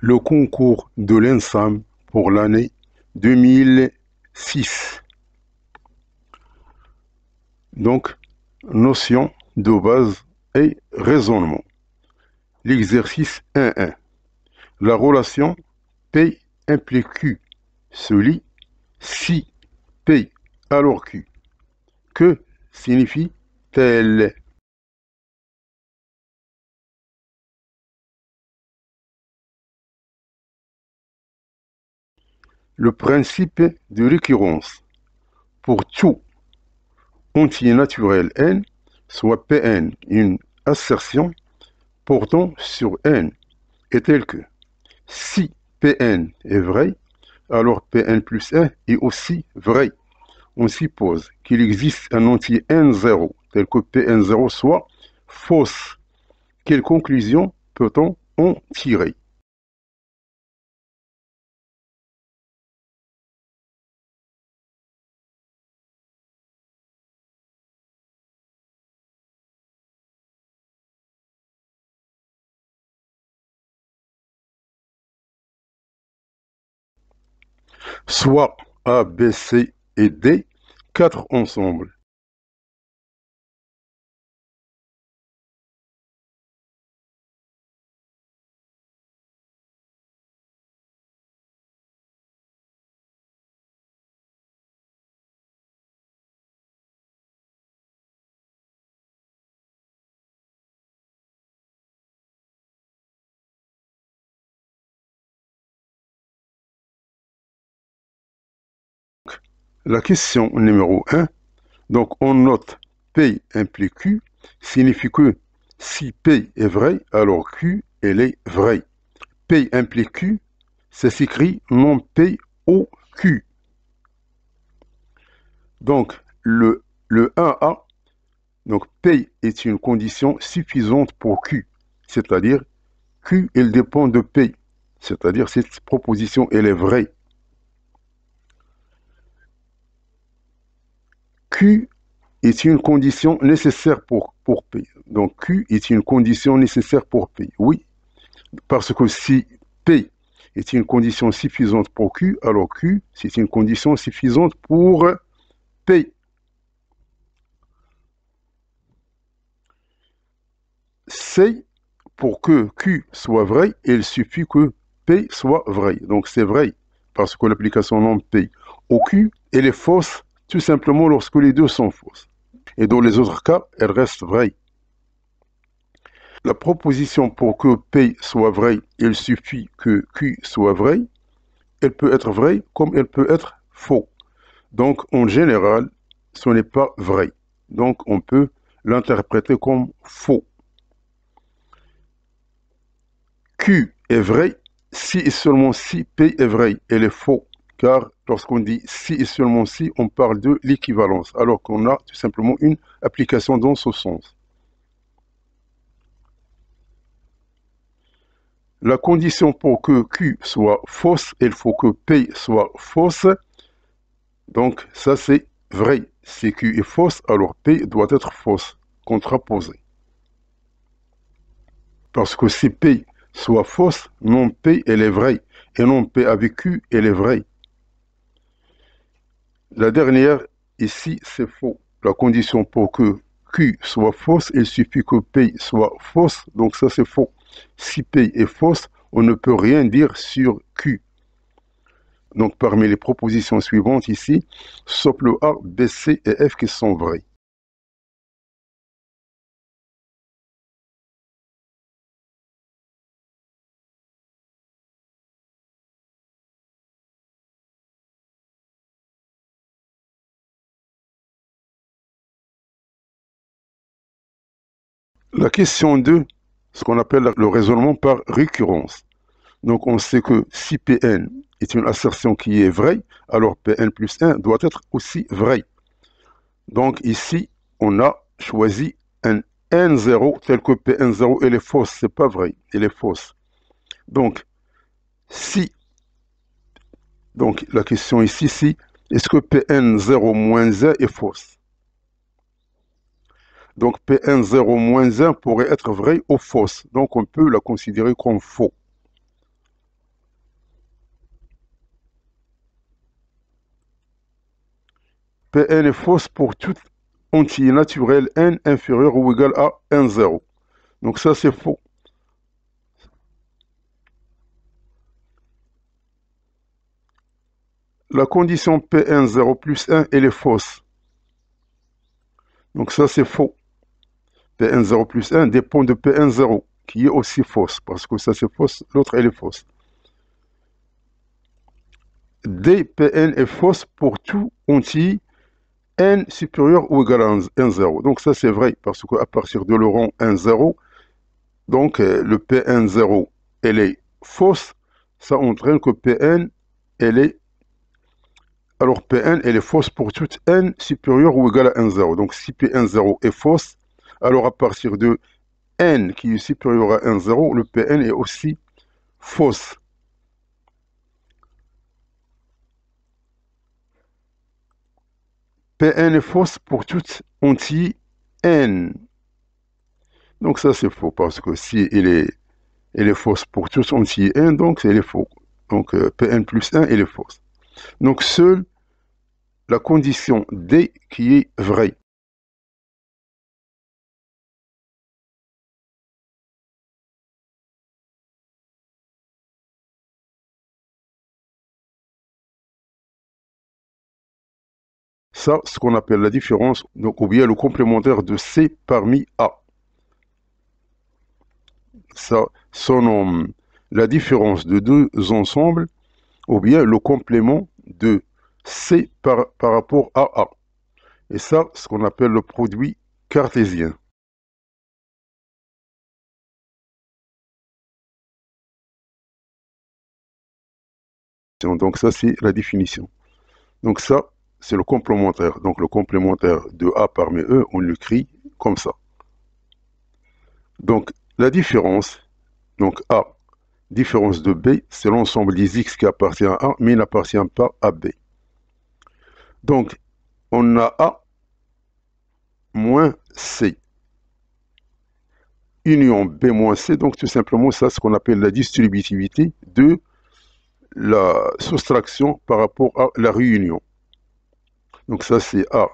le concours de l'ENSAM pour l'année 2006. Donc, notion de base et raisonnement. L'exercice 1.1. La relation P implique Q se lit si P alors Q. Que signifie-t-elle? Le principe de récurrence. Pour tout entier naturel n, soit Pn une assertion portant sur n est telle que si Pn est vrai, alors Pn plus 1 est aussi vrai. On suppose qu'il existe un entier n0 tel que Pn0 soit fausse. Quelle conclusion peut-on en tirer? Soit A, B, C et D, 4 ensemble. La question numéro 1, donc on note P implique Q, signifie que si P est vrai, alors Q, elle est vraie. P implique Q, ça s'écrit non P au Q. Donc le 1A, donc P est une condition suffisante pour Q, c'est-à-dire Q, elle dépend de P, c'est-à-dire cette proposition, elle est vraie. Q est une condition nécessaire pour P. Donc Q est une condition nécessaire pour P. Oui, parce que si P est une condition suffisante pour Q, alors Q, c'est une condition suffisante pour P. C, pour que Q soit vrai, il suffit que P soit vrai. Donc c'est vrai, parce que l'application non P au Q, elle est fausse tout simplement lorsque les deux sont fausses. Et dans les autres cas, elle reste vraie. La proposition pour que P soit vrai, il suffit que Q soit vrai. Elle peut être vraie comme elle peut être faux. Donc en général, ce n'est pas vrai. Donc on peut l'interpréter comme faux. Q est vrai si et seulement si P est vrai. Elle est faux. Car lorsqu'on dit si et seulement si, on parle de l'équivalence. Alors qu'on a tout simplement une application dans ce sens. La condition pour que Q soit fausse, il faut que P soit fausse. Donc ça c'est vrai. Si Q est fausse, alors P doit être fausse, contraposée. Parce que si P soit fausse, non P elle est vraie. Et non P avec Q, elle est vraie. La dernière, ici, c'est faux. La condition pour que Q soit fausse, il suffit que P soit fausse. Donc ça c'est faux. Si P est fausse, on ne peut rien dire sur Q. Donc parmi les propositions suivantes ici, sauf le A, B, C et F qui sont vraies. La question 2, ce qu'on appelle le raisonnement par récurrence. Donc on sait que si Pn est une assertion qui est vraie, alors Pn plus 1 doit être aussi vrai. Donc ici, on a choisi un N0 tel que Pn0, elle est fausse, c'est pas vrai, elle est fausse. Donc, si, donc la question ici, si, est-ce que Pn0 moins 1 est fausse? Donc Pn0 moins 1 pourrait être vrai ou fausse. Donc on peut la considérer comme faux. Pn est fausse pour toute entier naturel n inférieur ou égal à n0. Donc ça, c'est faux. La condition Pn0 plus 1, elle est fausse. Donc ça, c'est faux. Pn0 plus 1 dépend de Pn0, qui est aussi fausse, parce que ça, c'est fausse, l'autre, elle est fausse. Dpn est fausse pour tout entier n supérieur ou égal à n0. Donc ça, c'est vrai, parce qu'à partir de le rang n0, donc le Pn0, elle est fausse. Ça entraîne que Pn, elle est... Alors Pn, elle est fausse pour toute n supérieur ou égal à n0. Donc si Pn0 est fausse, alors à partir de n qui est supérieur à n0, le Pn est aussi fausse. Pn est fausse pour toute entier n. Donc ça c'est faux parce que si elle est fausse pour tout entier n, donc elle est faux. Donc Pn plus 1, elle est fausse. Donc seule la condition D qui est vraie. Ça, ce qu'on appelle la différence, donc, ou bien le complémentaire de C parmi A. Ça, son la différence de deux ensembles, ou bien le complément de C par rapport à A. Et ça, ce qu'on appelle le produit cartésien. Donc ça, c'est la définition. Donc ça, c'est le complémentaire. Donc le complémentaire de A parmi E, on l'écrit comme ça. Donc la différence, donc A, différence de B, c'est l'ensemble des X qui appartient à A, mais n'appartient pas à B. Donc, on a A moins C. Union B moins C, donc tout simplement, ça, ce qu'on appelle la distributivité de la soustraction par rapport à la réunion. Donc ça, c'est A,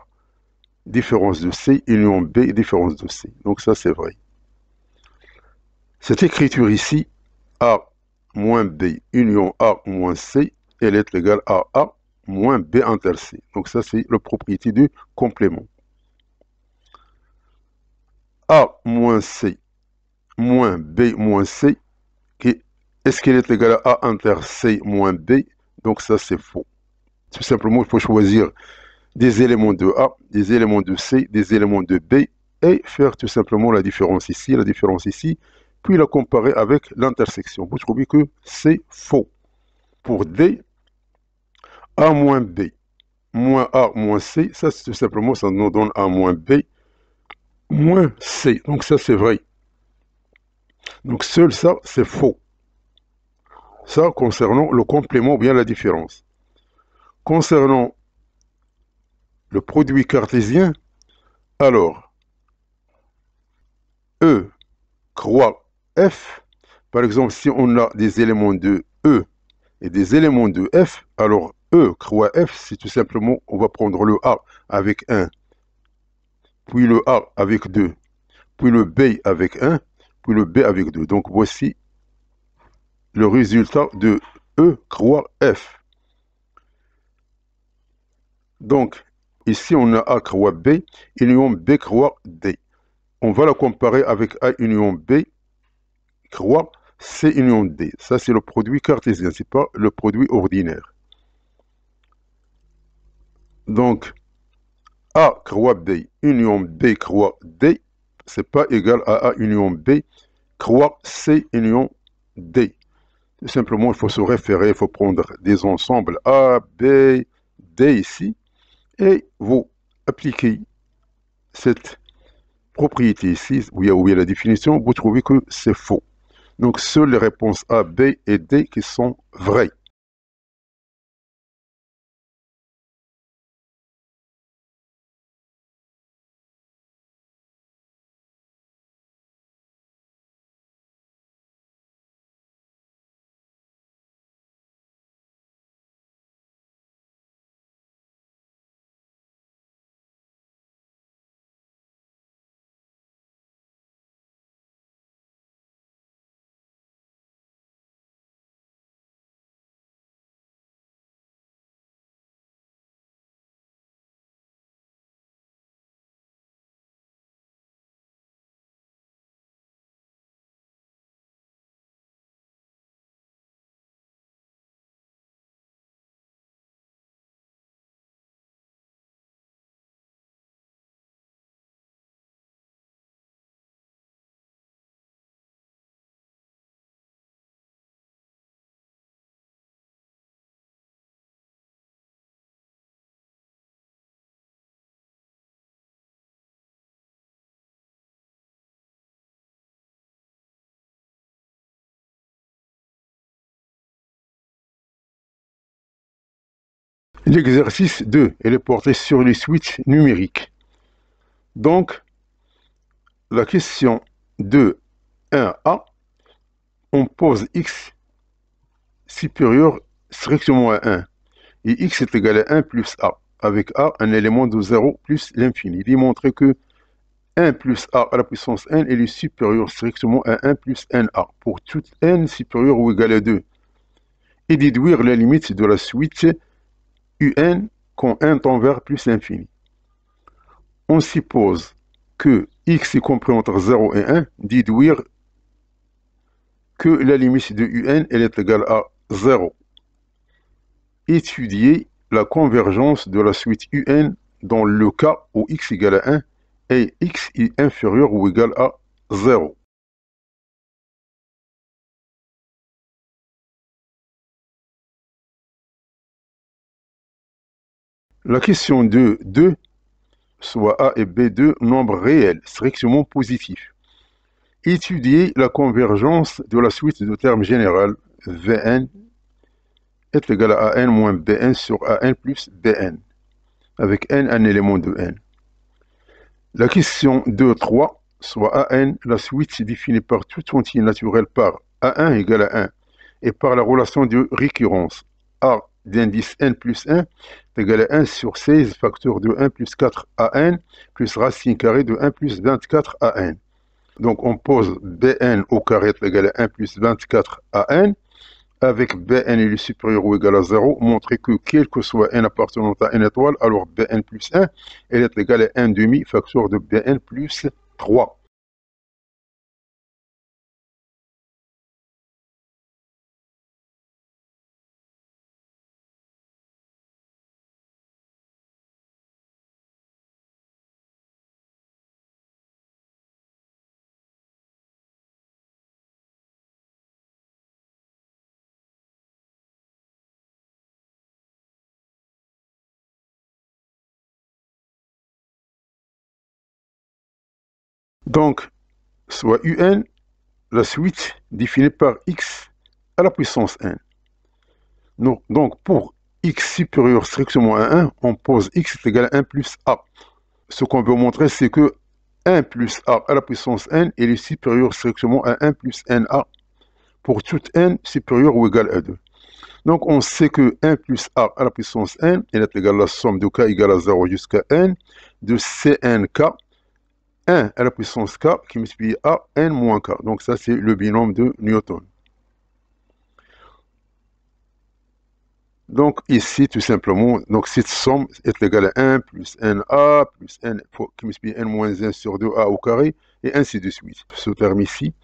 différence de C, union B, différence de C. Donc ça, c'est vrai. Cette écriture ici, A moins B, union A moins C, elle est égale à A moins B inter C. Donc ça, c'est la propriété du complément. A moins C moins B moins C, est-ce qu'elle est égale à A inter C moins B? Donc ça, c'est faux. Tout simplement, il faut choisir des éléments de A, des éléments de C, des éléments de B, et faire tout simplement la différence ici, puis la comparer avec l'intersection. Vous trouvez que c'est faux. Pour D, A moins B, moins A moins C, ça c'est tout simplement, ça nous donne A moins B, moins C. Donc ça c'est vrai. Donc seul ça, c'est faux. Ça concernant le complément ou bien la différence. Concernant le produit cartésien, alors, E croix F, par exemple, si on a des éléments de E et des éléments de F, alors E croix F, c'est tout simplement, on va prendre le A avec 1, puis le A avec 2, puis le B avec 1, puis le B avec 2. Donc voici le résultat de E croix F. Donc, ici on a A croix B, union B croix D. On va la comparer avec A union B croix C union D. Ça, c'est le produit cartésien, c'est pas le produit ordinaire. Donc, A croix B union B croix D, c'est pas égal à A union B croix C union D. Tout simplement, il faut se référer, il faut prendre des ensembles A, B, D ici, et vous appliquez cette propriété ici, où il y a la définition, vous trouvez que c'est faux. Donc, seules les réponses A, B et D qui sont vraies. L'exercice 2, il est porté sur les suites numériques. Donc, la question de 1a, on pose x supérieur strictement à 1. Et x est égal à 1 plus a, avec a un élément de 0 plus l'infini. Il est montré que 1 plus a à la puissance n est supérieur strictement à 1 plus na pour toute n supérieur ou égal à 2. Et déduire la limite de la suite un quand n tend vers plus l'infini. On suppose que x est compris entre 0 et 1, déduire que la limite de un elle est égale à 0. Étudier la convergence de la suite un dans le cas où x égale à 1 et x est inférieur ou égal à 0. La question de 2, soit a et b, deux nombres réels, strictement positifs. Étudier la convergence de la suite de termes général Vn est égal à an moins bn sur an plus bn, avec n un élément de n. La question 2.3, soit an, la suite définie par tout entier naturel par a1 égale à 1, et par la relation de récurrence a d'indice n plus 1 est égal à 1 sur 16 facteur de 1 plus 4 an plus racine carrée de 1 plus 24 an. Donc on pose bn au carré est égal à 1 plus 24 an, avec bn est supérieur ou égal à 0, montrer que quel que soit n appartenant à n étoile, alors bn plus 1, elle est égale à 1 demi facteur de bn plus 3. Donc, soit un, la suite définie par x à la puissance 1. Donc, pour x supérieur strictement à 1, on pose x est égal à 1 plus a. Ce qu'on veut montrer, c'est que 1 plus a à la puissance n est supérieur strictement à 1 plus na pour toute n supérieur ou égal à 2. Donc, on sait que 1 plus a à la puissance n, elle est égale à la somme de k égale à 0 jusqu'à n de cnk, 1 à la puissance k qui multiplie a n moins k. Donc, ça, c'est le binôme de Newton. Donc, ici, tout simplement, donc cette somme est égale à 1 plus na plus n qui multiplie n moins 1 sur 2a au carré, et ainsi de suite. Ce terme ici,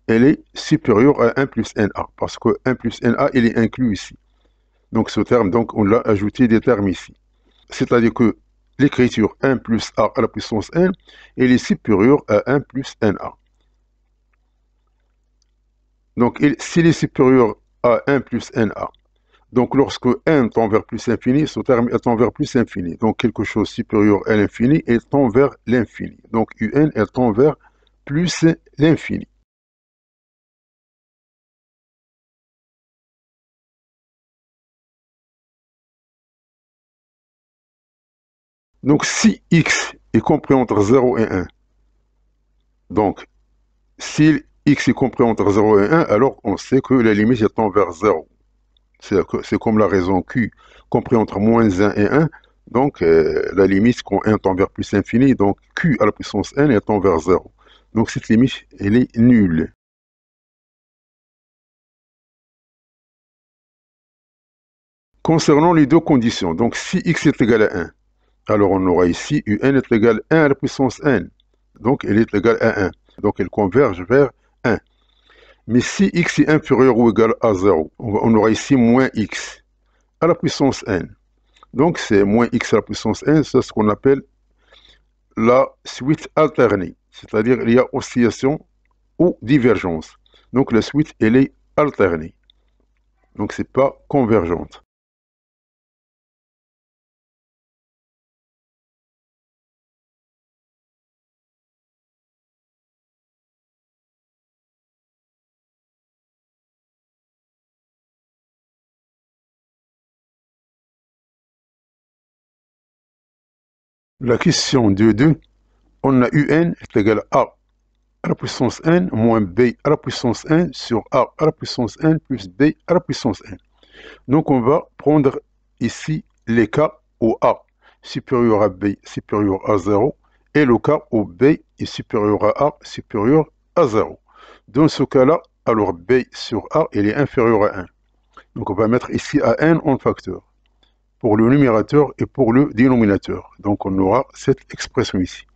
elle est supérieure à 1 plus na, parce que 1 plus na, il est inclus ici. Donc, ce terme, donc, on l'a ajouté des termes ici. C'est-à-dire que l'écriture 1 plus a à la puissance n, elle est supérieure à 1 plus na. Donc, s'il est supérieur à 1 plus na, donc lorsque n tend vers plus infini, ce terme tend vers plus infini. Donc, quelque chose supérieur à l'infini, elle tend vers l'infini. Donc, un, elle tend vers plus l'infini. Donc, si x est compris entre 0 et 1, donc, si x est compris entre 0 et 1, alors on sait que la limite tend vers 0. C'est comme la raison q compris entre moins 1 et 1. Donc, la limite quand 1 tend vers plus l'infini, donc q à la puissance n, elle tend vers 0. Donc, cette limite, elle est nulle. Concernant les deux conditions, donc si x est égal à 1, alors on aura ici un est égal à 1 à la puissance n. Donc, elle est égale à 1. Donc, elle converge vers 1. Mais si x est inférieur ou égal à 0, on aura ici moins x à la puissance n. Donc, c'est moins x à la puissance n, c'est ce qu'on appelle la suite alternée. C'est-à-dire, il y a oscillation ou divergence. Donc, la suite, elle est alternée. Donc, c'est pas convergente. La question 2.2, on a un est égal à la puissance n moins b à la puissance n sur a à la puissance n plus b à la puissance n. Donc on va prendre ici les cas où a supérieur à b supérieur à 0 et le cas où b est supérieur à a supérieur à 0. Dans ce cas-là, alors b sur a, il est inférieur à 1. Donc on va mettre ici à n en facteur pour le numérateur et pour le dénominateur. Donc on aura cette expression ici.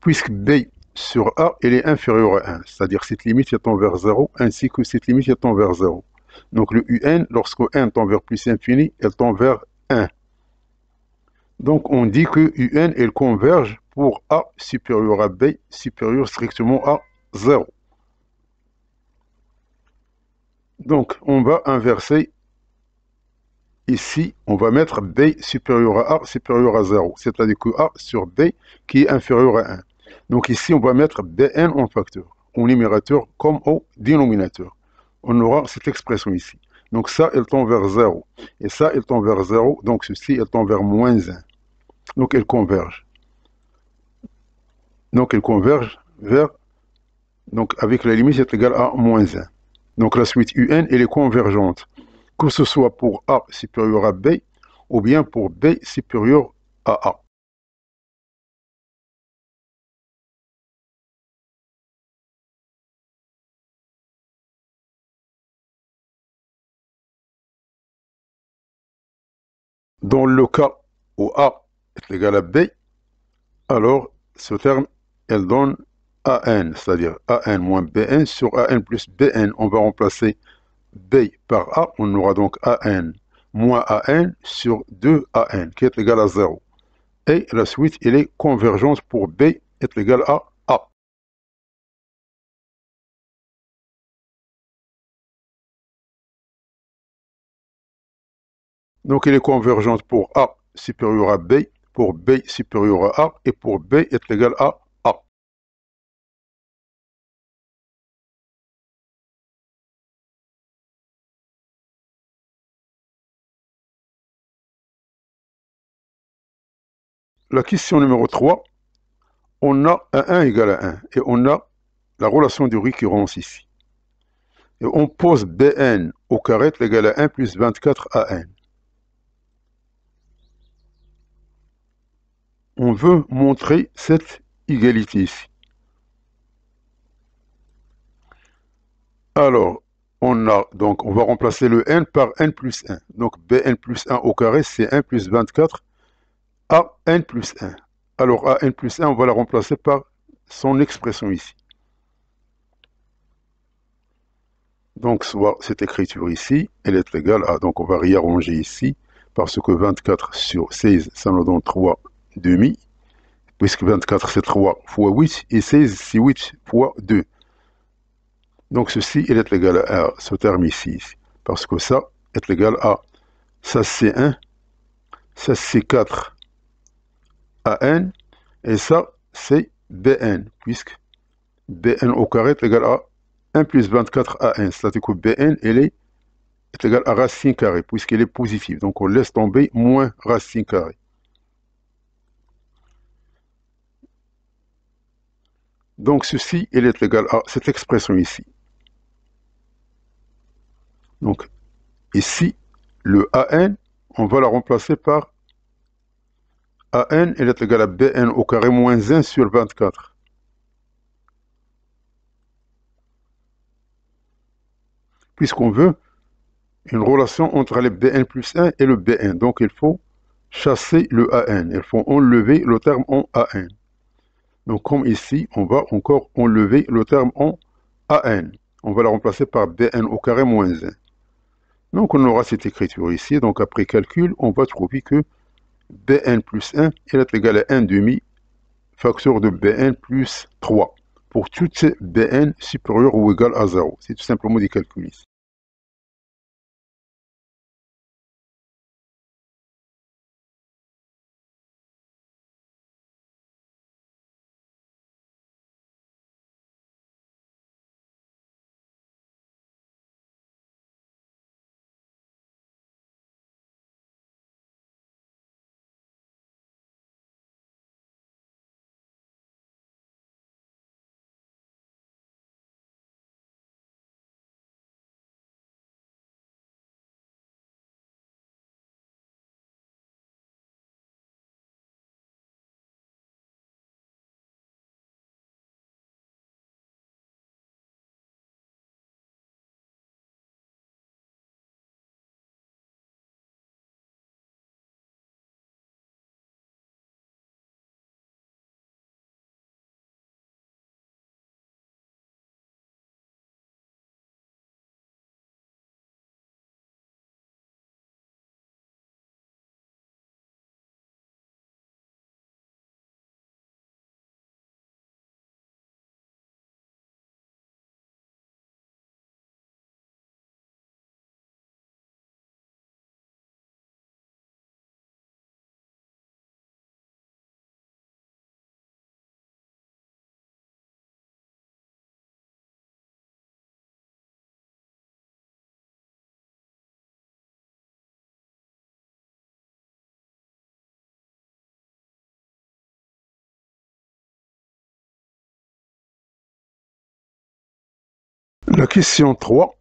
Puisque b sur a, elle est inférieure à 1, c'est-à-dire cette limite est tend vers 0, ainsi que cette limite est tend vers 0. Donc le un, lorsque n tend vers plus infini, elle tend vers 1. Donc on dit que un, elle converge pour a supérieur à b, supérieur strictement à 0. Donc on va inverser. Ici, on va mettre b supérieur à a supérieur à 0, c'est-à-dire que a sur b qui est inférieur à 1. Donc ici, on va mettre bn en facteur, au numérateur comme au dénominateur. On aura cette expression ici. Donc ça, elle tend vers 0. Et ça, elle tend vers 0. Donc ceci, elle tend vers moins 1. Donc elle converge. Donc elle converge vers... Donc avec la limite est égale à moins 1. Donc la suite un, elle est convergente. Que ce soit pour a supérieur à b, ou bien pour b supérieur à a. Dans le cas où a est égal à b, alors ce terme, elle donne an, c'est-à-dire an moins bn sur an plus bn. On va remplacer b par a, on aura donc an moins an sur 2an, qui est égal à 0. Et la suite, elle est convergente pour b est égal à a. Donc elle est convergente pour a supérieur à b, pour b supérieur à a, et pour b est égal à a. La question numéro 3, on a un 1 égale à 1, et on a la relation de récurrence ici. Et on pose bn au carré est égal à 1 plus 24 an. On veut montrer cette égalité ici. Alors, on va remplacer le n par n plus 1. Donc bn plus 1 au carré, c'est 1 plus 24 à n plus 1. Alors à n plus 1, on va la remplacer par son expression ici. Donc soit cette écriture ici, elle est égale à, donc on va réarranger ici, parce que 24 sur 16, ça nous donne 3 demi, puisque 24 c'est 3 fois 8, et 16 c'est 8 fois 2. Donc ceci, il est égal à ce terme ici, parce que ça est égal à, ça c'est 1, ça c'est 4 an, et ça c'est bn, puisque bn au carré est égal à 1 plus 24 an, c'est-à-dire que bn, elle est égal à racine carrée, puisqu'elle est positive. Donc on laisse tomber moins racine carrée. Donc ceci, il est égal à cette expression ici. Donc ici, le an, on va la remplacer par an, elle est égal à bn au carré moins 1 sur 24. Puisqu'on veut une relation entre le bn plus 1 et le bn. Donc il faut chasser le an. Il faut enlever le terme en an. Donc comme ici, on va encore enlever le terme en an. On va la remplacer par bn au carré moins 1. Donc on aura cette écriture ici. Donc après calcul, on va trouver que bn plus 1 est égal à 1 demi facteur de bn plus 3 pour toutes ces bn supérieures ou égales à 0. C'est tout simplement des calculs ici. La question 3,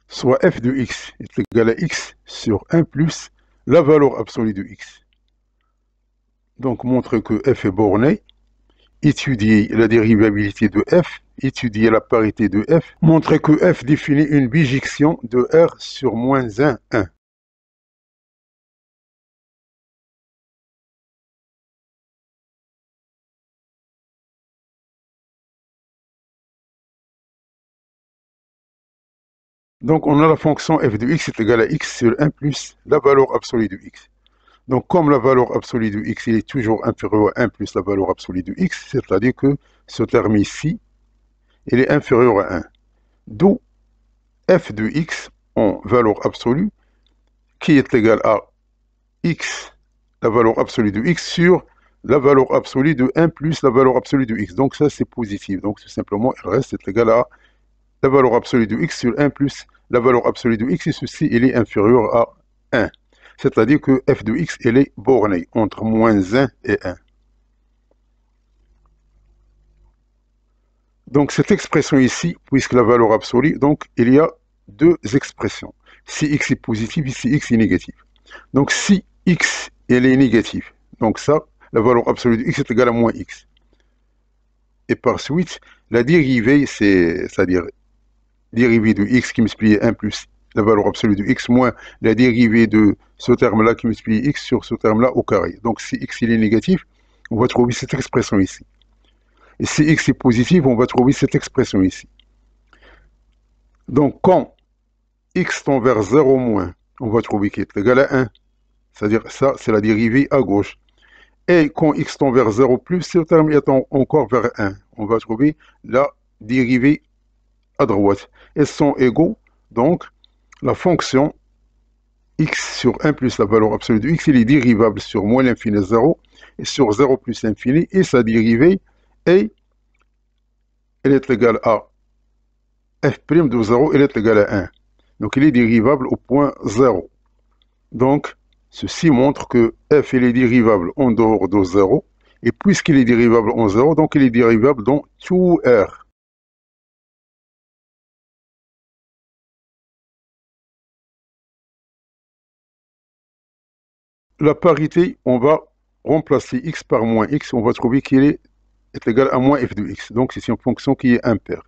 soit f de x est égal à x sur 1 plus la valeur absolue de x. Donc, montrer que f est borné, étudier la dérivabilité de f, étudier la parité de f, montrer que f définit une bijection de R sur moins 1, 1. Donc, on a la fonction f de x est égal à x sur 1 plus la valeur absolue de x. Donc, comme la valeur absolue de x il est toujours inférieur à 1 plus la valeur absolue de x, c'est-à-dire que ce terme ici, il est inférieur à 1. D'où f de x en valeur absolue, qui est égal à x, la valeur absolue de x, sur la valeur absolue de 1 plus la valeur absolue de x. Donc, ça, c'est positif. Donc, tout simplement, il reste égal à la valeur absolue de x sur 1 plus la valeur absolue de x, et ceci, il est inférieur à 1. C'est-à-dire que f de x, elle est bornée entre moins 1 et 1. Donc, cette expression ici, puisque la valeur absolue, donc, il y a deux expressions. Si x est positif et si x est négatif. Donc, si x, elle est négative, donc ça, la valeur absolue de x est égale à moins x. Et par suite, la dérivée, c'est-à-dire dérivée de x qui multiplie 1 plus la valeur absolue de x moins la dérivée de ce terme-là qui multiplie x sur ce terme-là au carré. Donc, si x il est négatif, on va trouver cette expression ici. Et si x est positif, on va trouver cette expression ici. Donc, quand x tend vers 0 moins, on va trouver qu'il est égal à 1. C'est-à-dire, ça, c'est la dérivée à gauche. Et quand x tend vers 0 plus, ce terme étant encore vers 1, on va trouver la dérivée à droite. Elles sont égaux, donc, la fonction x sur 1 plus la valeur absolue de x, il est dérivable sur moins l'infini 0 et sur 0 plus l'infini, et sa dérivée est, elle est égale à f' de 0, elle est égale à 1. Donc, il est dérivable au point 0. Donc, ceci montre que f il est dérivable en dehors de 0, et puisqu'il est dérivable en 0, donc il est dérivable dans tout R. La parité, on va remplacer x par moins x, on va trouver qu'il est égal à moins f de x. Donc, c'est une fonction qui est impaire.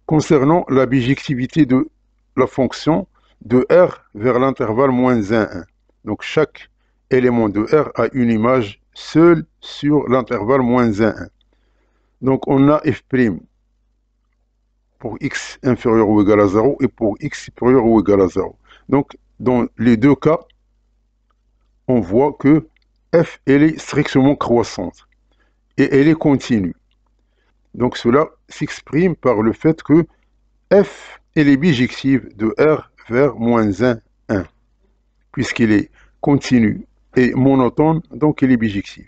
Concernant la bijectivité de la fonction de R vers l'intervalle moins 1, 1. Donc, chaque élément de R a une image seule sur l'intervalle moins 1, 1. Donc, on a f' pour x inférieur ou égal à 0 et pour x supérieur ou égal à 0. Donc, dans les deux cas, on voit que f, elle est strictement croissante et elle est continue. Donc, cela s'exprime par le fait que f, elle est bijective de R vers moins 1, 1, puisqu'il est continu et monotone, donc il est bijective.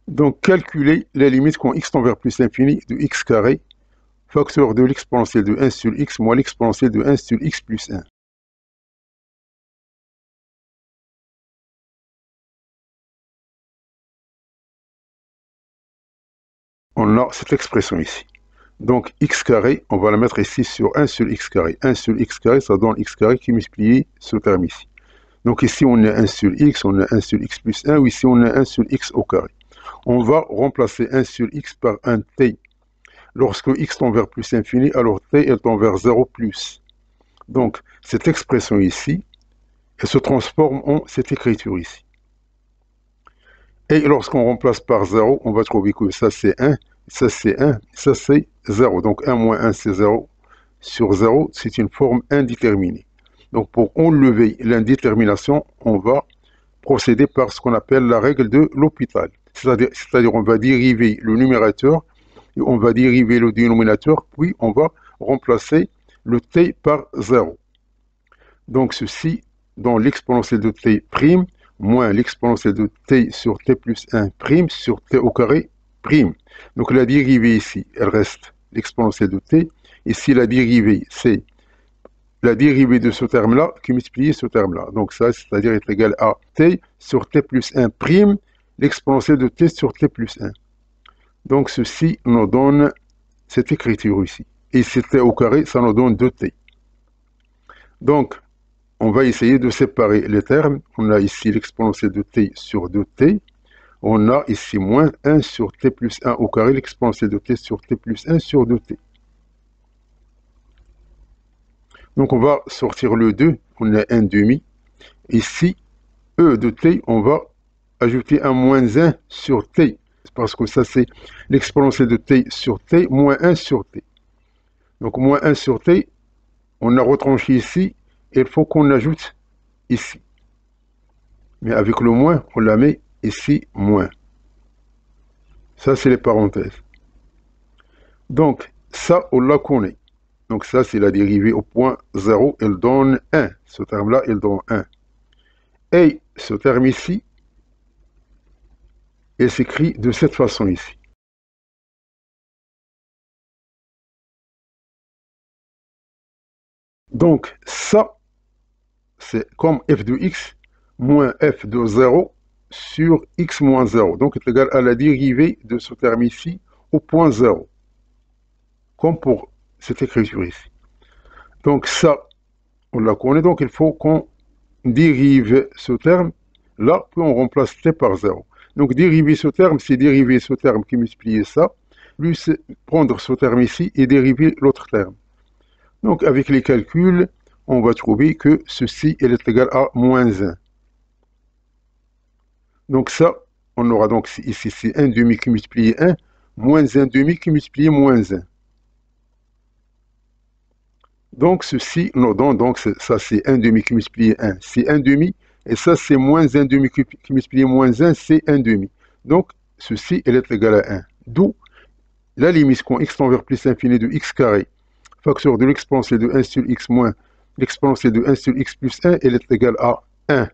Donc, calculer la limite quand x tend vers plus l'infini de x carré, facteur de l'exponentielle de 1 sur x moins l'exponentielle de 1 sur x plus 1. On a cette expression ici. Donc, x carré, on va la mettre ici sur 1 sur x carré. 1 sur x carré, ça donne x carré qui multiplie ce terme ici. Donc, ici, on a 1 sur x, on a 1 sur x plus 1, ou ici, on a 1 sur x au carré. On va remplacer 1 sur x par un t. Lorsque x tend vers plus infini, alors t, elle tend vers 0 plus. Donc, cette expression ici, elle se transforme en cette écriture ici. Et lorsqu'on remplace par 0, on va trouver que ça c'est 1, ça c'est 1, ça c'est 0. Donc 1 moins 1 c'est 0 sur 0, c'est une forme indéterminée. Donc pour enlever l'indétermination, on va procéder par ce qu'on appelle la règle de L'Hopital. C'est-à-dire on va dériver le numérateur, et on va dériver le dénominateur, puis on va remplacer le t par 0. Donc ceci, dans l'exponentielle de t prime, moins l'exponentielle de t sur t plus 1 prime sur t au carré prime. Donc la dérivée ici, elle reste l'exponentielle de t. Ici, la dérivée, c'est la dérivée de ce terme-là qui multiplie ce terme-là. Donc ça, c'est-à-dire est égal à t sur t plus 1 prime, l'exponentielle de t sur t plus 1. Donc ceci nous donne cette écriture ici. Et si t au carré, ça nous donne 2t. Donc, on va essayer de séparer les termes. On a ici l'exponentielle de t sur 2t. On a ici moins 1 sur t plus 1 au carré, l'exponentielle de t sur t plus 1 sur 2t. Donc on va sortir le 2, on a 1 demi. Ici, e de t, on va ajouter un moins 1 sur t. Parce que ça c'est l'exponentielle de t sur t, moins 1 sur t. Donc moins 1 sur t, on a retranché ici, et il faut qu'on ajoute ici. Mais avec le moins, on la met ici, moins. Ça c'est les parenthèses. Donc ça, on la connaît. Donc ça, c'est la dérivée au point 0, elle donne 1. Ce terme-là, elle donne 1. Et ce terme ici, il s'écrit de cette façon ici. Donc ça, c'est comme f de x moins f de 0 sur x moins 0. Donc c'est égal à la dérivée de ce terme ici au point 0. Comme pour cette écriture ici. Donc ça, on la connaît, donc il faut qu'on dérive ce terme, là, puis on remplace t par 0. Donc dériver ce terme, c'est dériver ce terme qui multiplie ça, plus prendre ce terme ici et dériver l'autre terme. Donc avec les calculs, on va trouver que ceci est égal à moins 1. Donc ça, on aura donc ici, c'est 1 demi qui multiplie 1, moins 1 demi qui multiplie moins 1. Donc ceci nous donne, donc ça c'est 1 demi qui multiplie 1, c'est 1 demi, et ça c'est moins 1 demi qui multiplie moins 1, c'est 1 demi. Donc ceci est égal à 1. D'où la limite quand x tend vers plus l'infini de x carré, facteur de l'exponentielle de 1 sur x moins l'exponentielle de 1 sur x plus 1, elle est égale à 1.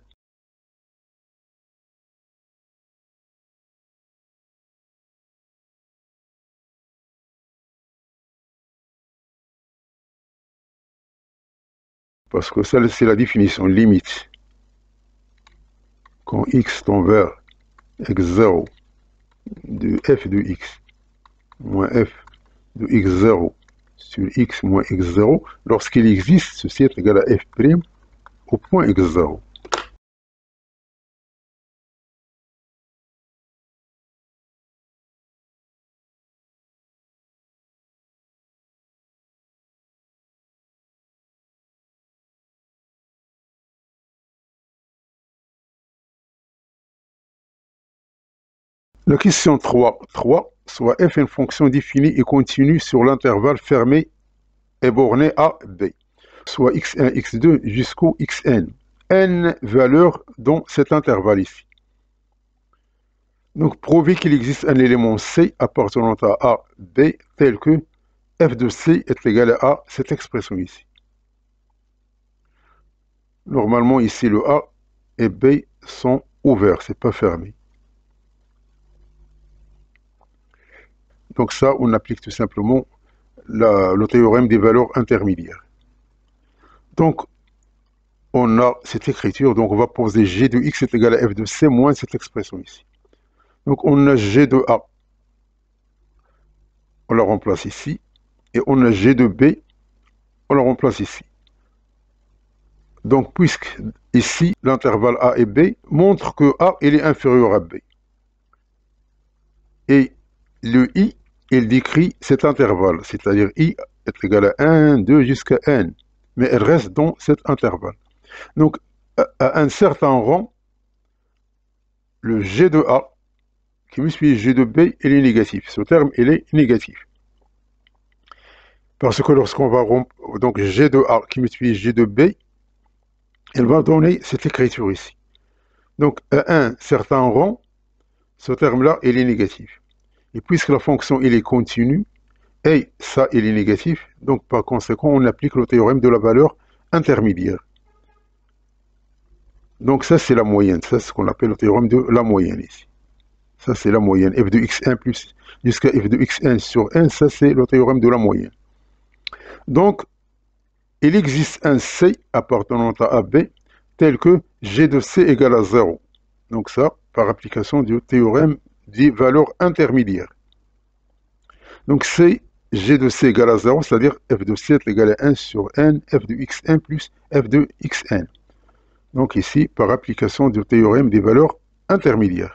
Parce que ça c'est la définition limite. Quand x tend vers x0 de f de x moins f de x0 sur x moins x0, lorsqu'il existe, ceci est égal à f' au point x0. La question 3. 3. Soit f est une fonction définie et continue sur l'intervalle fermé et borné à b. Soit x1, x2 jusqu'au xn. n valeurs dans cet intervalle ici. Donc, prouver qu'il existe un élément c appartenant à a, b, tel que f de c est égal à cette expression ici. Normalement, ici, le a et b sont ouverts, c'est pas fermé. Donc ça, on applique tout simplement le théorème des valeurs intermédiaires. Donc, on a cette écriture, donc on va poser g de x est égal à f de c moins cette expression ici. Donc on a g de a, on la remplace ici, et on a g de b, on la remplace ici. Donc puisque ici, l'intervalle a et b montre que a il est inférieur à b. Et le i, il décrit cet intervalle, c'est-à-dire i est égal à 1, 2 jusqu'à n, mais elle reste dans cet intervalle. Donc, à un certain rang, le g de a, qui multiplie g de b, il est négatif. Ce terme, il est négatif. Parce que lorsqu'on va rompre, donc g de a qui multiplie g de b, elle va donner cette écriture ici. Donc, à un certain rang, ce terme-là, il est négatif. Et puisque la fonction, il est continue, et ça, il est négatif, donc par conséquent, on applique le théorème de la valeur intermédiaire. Donc ça, c'est la moyenne. Ça, c'est ce qu'on appelle le théorème de la moyenne ici. Ça, c'est la moyenne. f de x1 plus jusqu'à f de xn sur n, ça, c'est le théorème de la moyenne. Donc, il existe un C appartenant à AB tel que G de C égale à 0. Donc ça, par application du théorème des valeurs intermédiaires. Donc c'est G de C égale à 0, c'est-à-dire f de C est égal à 1 sur n, f de xn plus f de xn. Donc ici, par application du théorème des valeurs intermédiaires.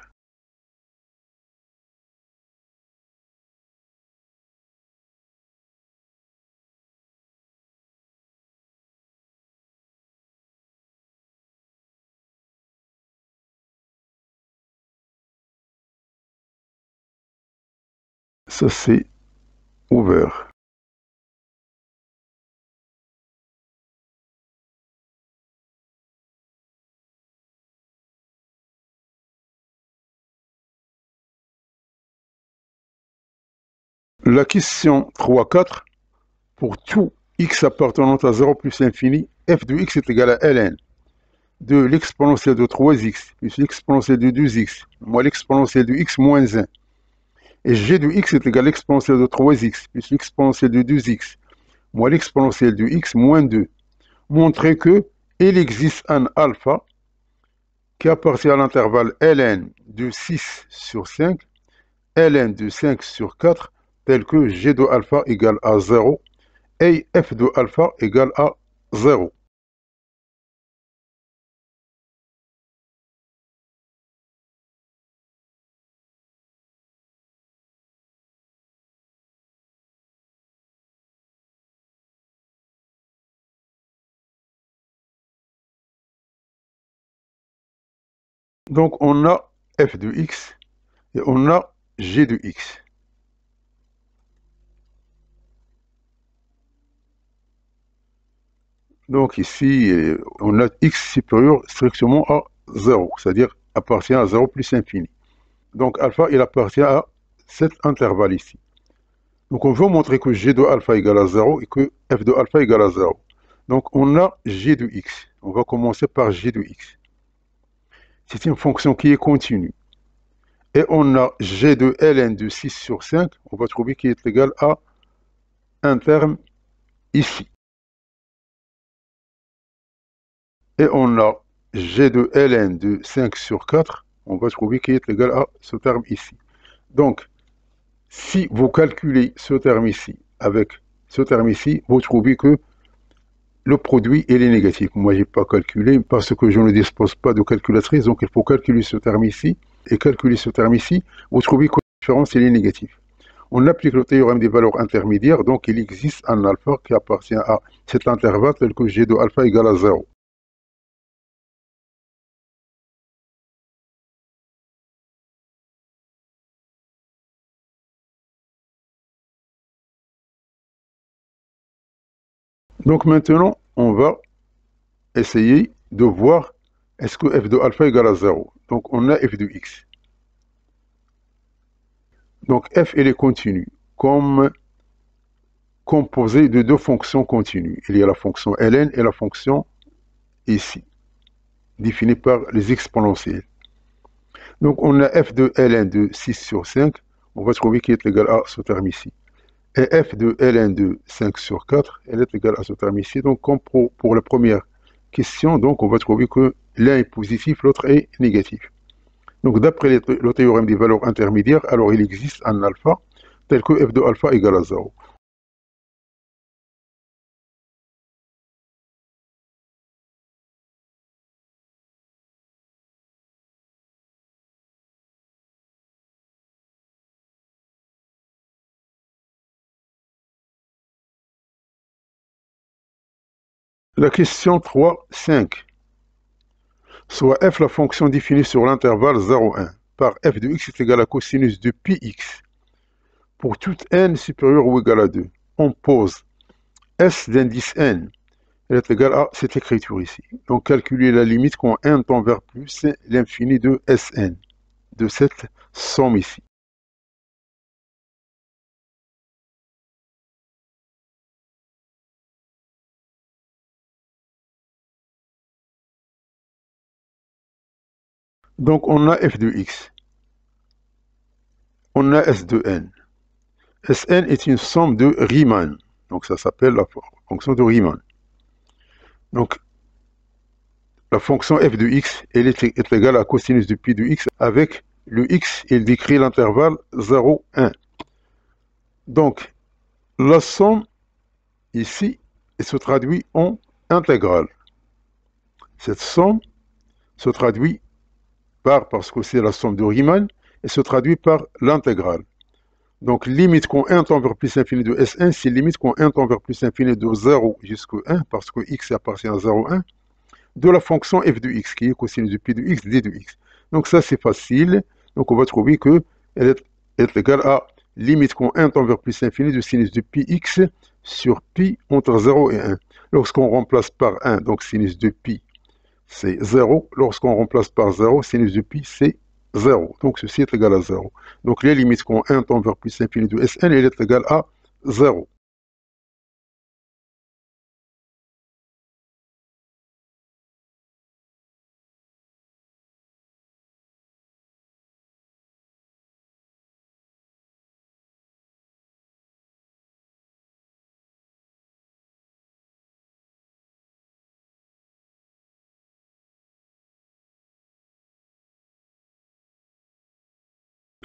Ça c'est ouvert. La question 3-4, pour tout x appartenant à 0 plus infini, f de x est égal à ln de l'exponentielle de 3x plus l'exponentielle de 2x moins l'exponentielle de x moins 1. Et g de x est égal à l'exponentielle de 3x plus l'exponentielle de 2x moins l'exponentielle de x moins 2. Montrer que il existe un alpha qui appartient à l'intervalle ln de 6 sur 5, ln de 5 sur 4, tel que g de alpha égale à 0 et f de alpha égale à 0. Donc on a f de x et on a g de x. Donc ici, on a x supérieur strictement à 0, c'est-à-dire appartient à 0 plus infini. Donc alpha, il appartient à cet intervalle ici. Donc on veut montrer que g de alpha égale à 0 et que f de alpha égale à 0. Donc on a g de x. On va commencer par g de x. C'est une fonction qui est continue. Et on a g de ln de 6 sur 5. On va trouver qu'il est égal à un terme ici. Et on a g de ln de 5 sur 4. On va trouver qu'il est égal à ce terme ici. Donc, si vous calculez ce terme ici avec ce terme ici, vous trouvez que le produit il est négatif. Moi, je n'ai pas calculé parce que je ne dispose pas de calculatrice. Donc, il faut calculer ce terme ici et calculer ce terme ici. Vous trouvez que la différence il est négative. On applique le théorème des valeurs intermédiaires. Donc, il existe un alpha qui appartient à cet intervalle tel que g de alpha égale à 0. Donc, maintenant, on va essayer de voir est-ce que f de alpha égale à 0. Donc, on a f de x. Donc, f, elle est continue, comme composée de deux fonctions continues. Il y a la fonction ln et la fonction ici, définie par les exponentielles. Donc, on a f de ln de 6 sur 5. On va trouver qu'il est égal à ce terme ici. Et f de ln de 5 sur 4, elle est égale à ce terme ici. Donc, comme pour la première question, donc on va trouver que l'un est positif, l'autre est négatif. Donc, d'après le théorème des valeurs intermédiaires, alors il existe un alpha tel que f de alpha égale à 0. La question 3, 5. Soit f la fonction définie sur l'intervalle 0,1 par f de x est égal à cosinus de πx pour toute n supérieure ou égale à 2. On pose s d'indice n. Elle est égale à cette écriture ici. Donc calculer la limite quand n tend vers plus l'infini de Sn, de cette somme ici. Donc on a f de x. On a s de n. Sn est une somme de Riemann. Donc ça s'appelle la fonction de Riemann. Donc, la fonction f de x elle est égale à cosinus de pi de x avec le x, il décrit l'intervalle 0, 1. Donc, la somme, ici, elle se traduit en intégrale. Cette somme se traduit parce que c'est la somme de Riemann, elle se traduit par l'intégrale. Donc, limite quand 1 tend vers plus infini de S1, c'est limite quand 1 tend vers plus infini de 0 jusqu'à 1, parce que x appartient à 0, 1, de la fonction f de x, qui est cosinus de pi de x, d de x. Donc ça, c'est facile. Donc on va trouver qu'elle est égale à limite quand 1 tend vers plus infini de sinus de pi x sur pi entre 0 et 1. Lorsqu'on remplace par 1, donc sinus de pi, c'est 0. Lorsqu'on remplace par 0, sinus de pi, c'est 0. Donc ceci est égal à 0. Donc les limites quand 1 tend vers plus infini de Sn, elle est égale à 0.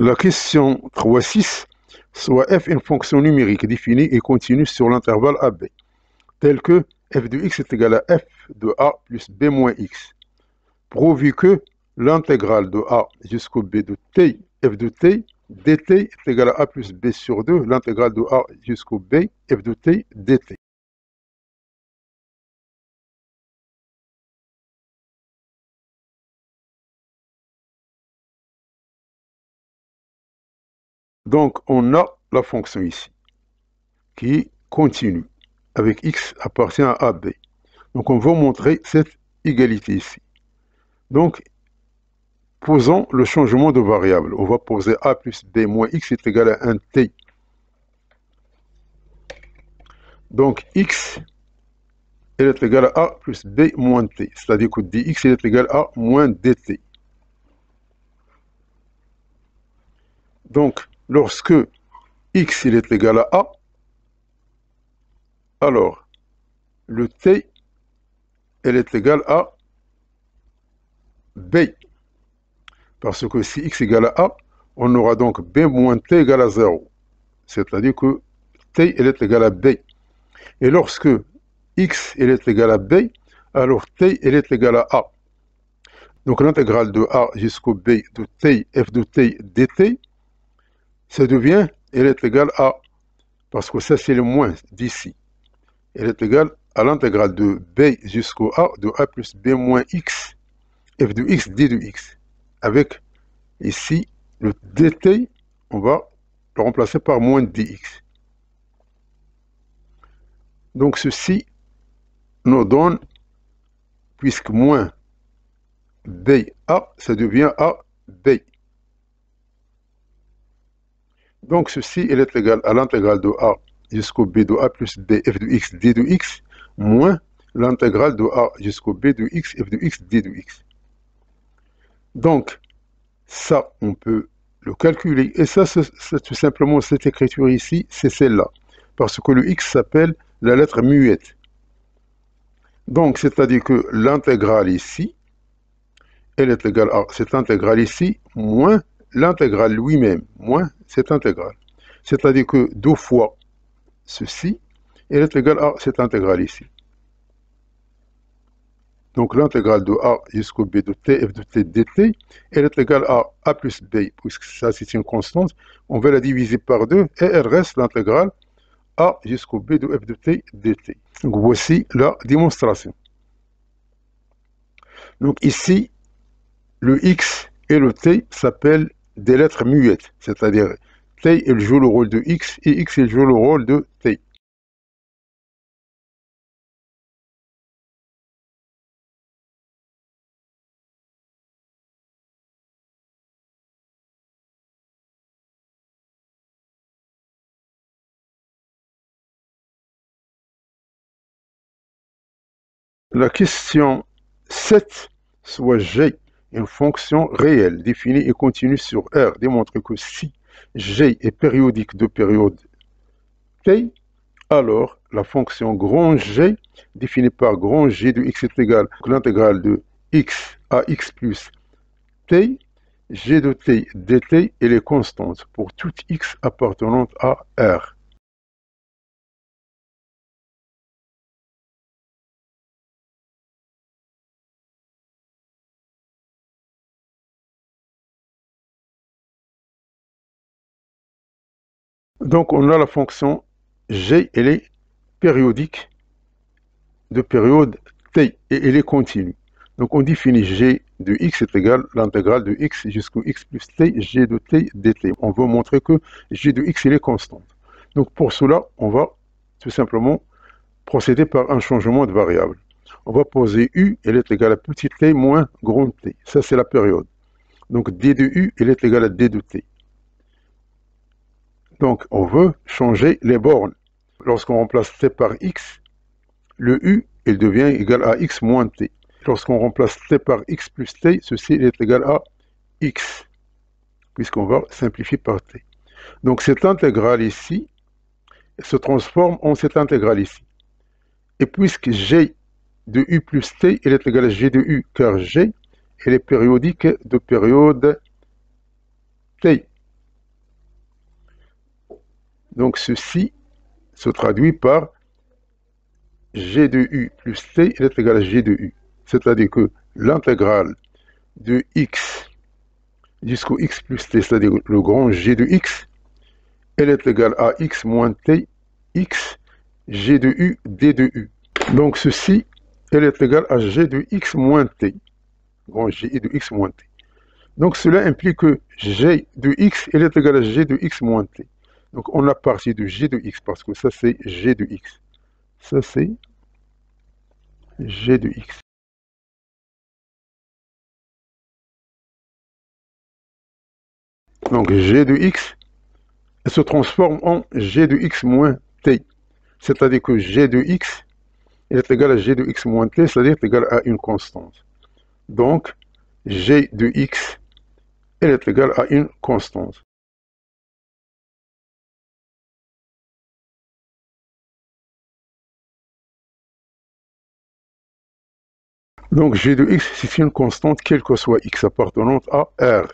La question 3.6, soit f une fonction numérique définie et continue sur l'intervalle AB, telle que f de x est égal à f de a plus b moins x, pourvu que l'intégrale de a jusqu'au b de t, f de t, dt est égal à a plus b sur 2, l'intégrale de a jusqu'au b, f de t, dt. Donc, on a la fonction ici, qui continue, avec x appartient à AB. Donc, on va montrer cette égalité ici. Donc, posons le changement de variable. On va poser a plus b moins x est égal à 1t. Donc, x est égal à a plus b moins t. C'est-à-dire que dx est égal à moins dt. Donc, lorsque x est égal à a, alors le t est égal à b. Parce que si x égale à a, on aura donc b moins t égale à 0. C'est-à-dire que t est égal à b. Et lorsque x est égal à b, alors t est égal à a. Donc l'intégrale de a jusqu'au b de t, f de t dt, ça devient, elle est égale à, parce que ça c'est le moins d'ici, elle est égale à l'intégrale de b jusqu'au a de a plus b moins x, f de x, d de x. Avec ici, le dt, on va le remplacer par moins dx. Donc ceci nous donne, puisque moins ba, ça devient ab. Donc ceci est égal à l'intégrale de a jusqu'au b de a plus b f de x d de x moins l'intégrale de a jusqu'au b de x f de x d de x. Donc ça, on peut le calculer. Et ça, c'est tout simplement cette écriture ici, c'est celle-là. Parce que le x s'appelle la lettre muette. Donc, c'est-à-dire que l'intégrale ici, elle est égale à cette intégrale ici, moins l'intégrale lui-même, moins cette intégrale. C'est-à-dire que 2 fois ceci, elle est égale à cette intégrale ici. Donc l'intégrale de a jusqu'au b de t, f de t dt, elle est égale à a plus b, puisque ça c'est une constante. On va la diviser par 2 et elle reste l'intégrale a jusqu'au b de f de t dt. Donc voici la démonstration. Donc ici, le x et le t s'appellent des lettres muettes, c'est-à-dire t il joue le rôle de x et x il joue le rôle de t. La question 7, soit g, une fonction réelle définie et continue sur R, démontre que si g est périodique de période t, alors la fonction grand G définie par grand G de x est égal à l'intégrale de x à x plus t, g de t dt, elle est constante pour toute x appartenante à R. Donc on a la fonction g, elle est périodique de période t et elle est continue. Donc on définit g de x est égal à l'intégrale de x jusqu'au x plus t, g de t dt. On veut montrer que g de x elle est constante. Donc pour cela, on va tout simplement procéder par un changement de variable. On va poser u, elle est égale à petit t moins grand t. Ça c'est la période. Donc d de u, elle est égale à d de t. Donc on veut changer les bornes. Lorsqu'on remplace t par x, le u, il devient égal à x moins t. Lorsqu'on remplace t par x plus t, ceci est égal à x, puisqu'on va simplifier par t. Donc cette intégrale ici se transforme en cette intégrale ici. Et puisque g de u plus t, il est égal à g de u, car g, elle est périodique de période t. Donc ceci se traduit par g de u plus t, il est égal à g de u. C'est-à-dire que l'intégrale de x jusqu'au x plus t, c'est-à-dire le grand g de x, elle est égale à x moins t, x, g de u, d de u. Donc ceci, elle est égale à g de x moins t, grand g de x moins t. Donc cela implique que g de x, elle est égale à g de x moins t. Donc on a parti de g de x, parce que ça c'est g de x. Ça c'est g de x. Donc g de x se transforme en g de x moins t. C'est-à-dire que g de x est égal à g de x moins t, c'est-à-dire est égal à une constante. Donc, g de x, elle est égale à une constante. Donc, g de x, c'est une constante, quelle que soit x appartenante à R.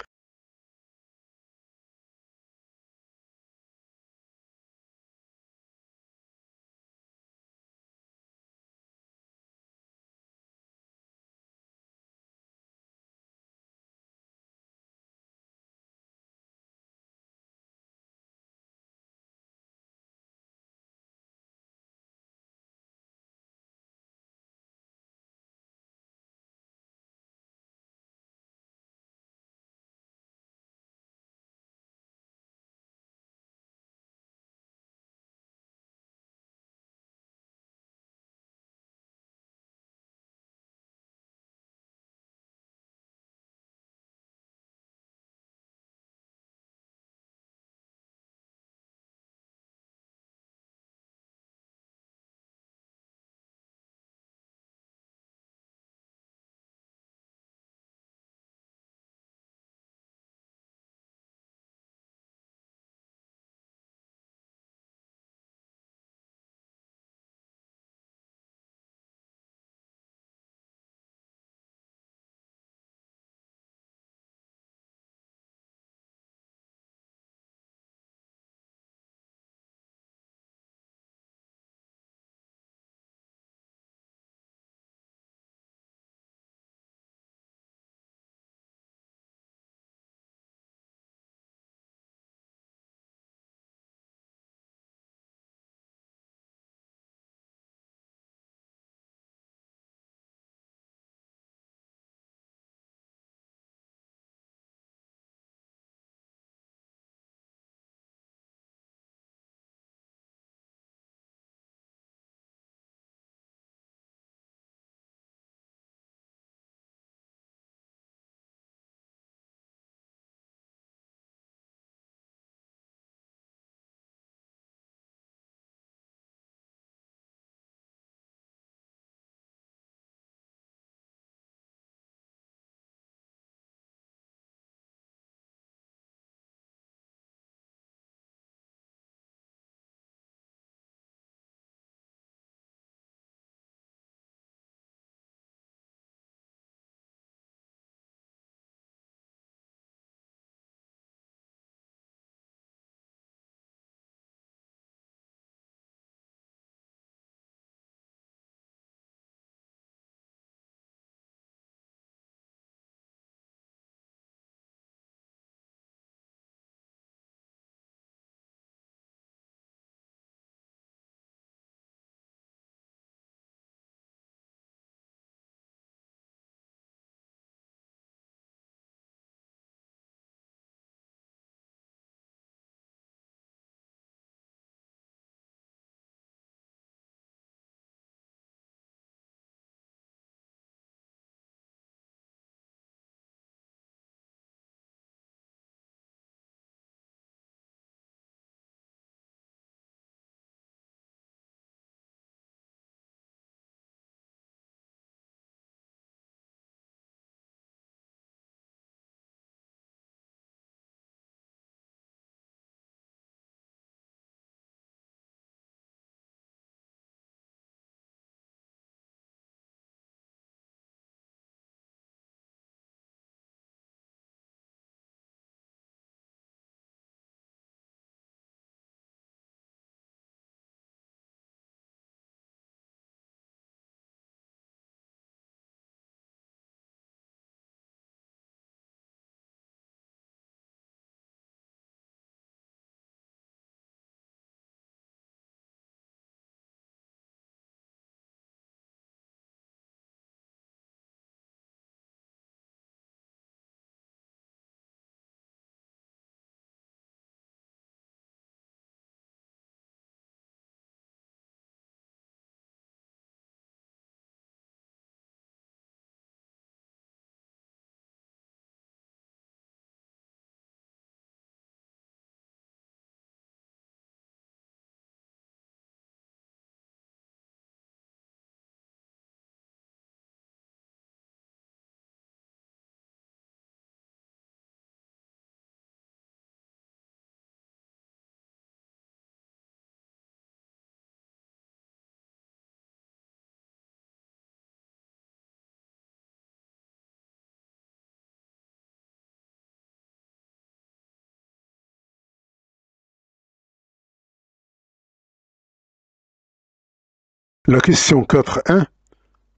La question 4.1.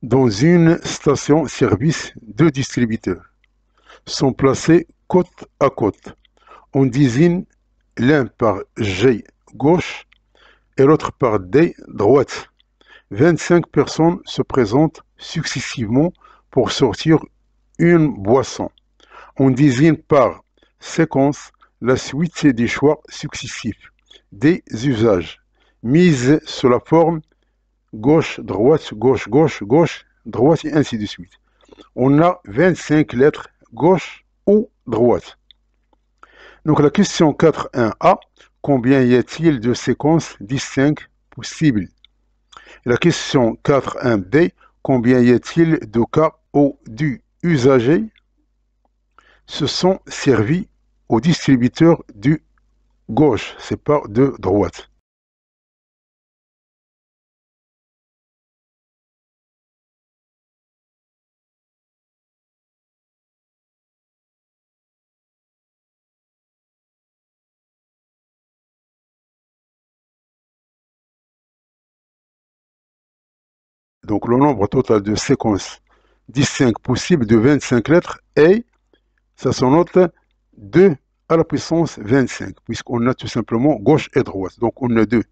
Dans une station-service, deux distributeurs sont placés côte à côte. On désigne l'un par G gauche et l'autre par D droite. 25 personnes se présentent successivement pour sortir une boisson. On désigne par séquence la suite des choix successifs des usages, mise sous la forme gauche, droite, gauche, gauche, gauche, droite et ainsi de suite. On a 25 lettres gauche ou droite. Donc la question 4.1a, combien y a-t-il de séquences distinctes possibles? La question 4.1b, combien y a-t-il de cas où du usager se sont servis au distributeur du gauche, c'est pas de droite. Donc le nombre total de séquences distinctes possibles de 25 lettres est, ça se note 2 à la puissance 25, puisqu'on a tout simplement gauche et droite. Donc on a 2.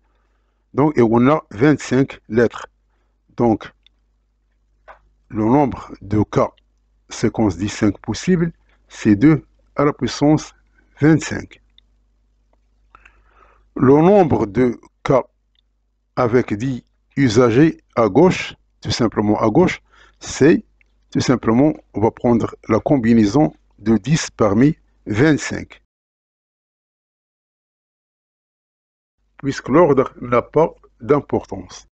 Donc, et on a 25 lettres. Donc le nombre de cas séquences distinctes possibles, c'est 2 à la puissance 25. Le nombre de cas avec 10 usagers à gauche, tout simplement à gauche, c'est tout simplement, on va prendre la combinaison de 10 parmi 25. Puisque l'ordre n'a pas d'importance.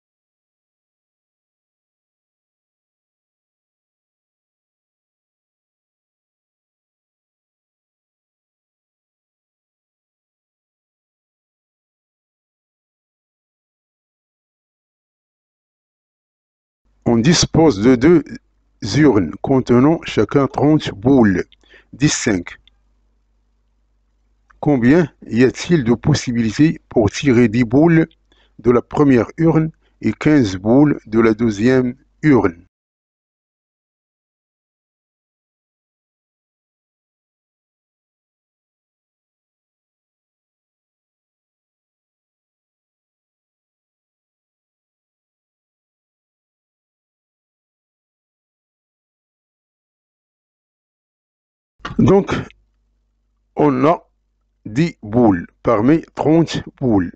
On dispose de deux urnes contenant chacun 30 boules distinctes. Combien y a-t-il de possibilités pour tirer 10 boules de la première urne et 15 boules de la deuxième urne? Donc, on a 10 boules parmi 30 boules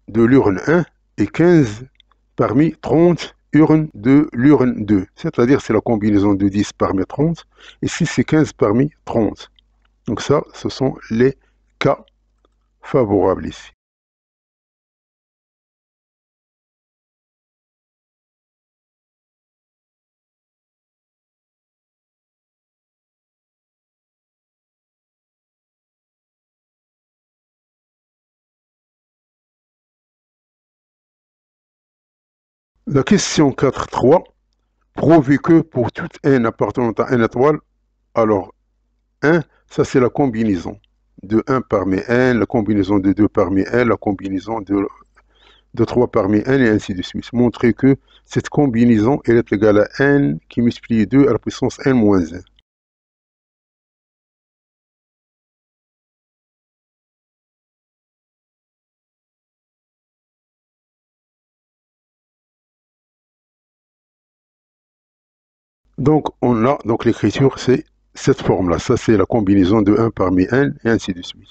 de l'urne 1 et 15 parmi 30 urnes de l'urne 2. C'est-à-dire c'est la combinaison de 10 parmi 30 et 6 c'est 15 parmi 30. Donc ça, ce sont les cas favorables ici. La question 4.3. Prouver que pour tout n appartenant à n étoile, alors 1, ça c'est la combinaison de 1 parmi n, la combinaison de 2 parmi n, la combinaison de 3 parmi n et ainsi de suite. Montrer que cette combinaison elle est égale à n qui multiplie 2 à la puissance n moins 1. Donc on a, donc l'écriture c'est cette forme-là. Ça c'est la combinaison de 1 parmi n et ainsi de suite.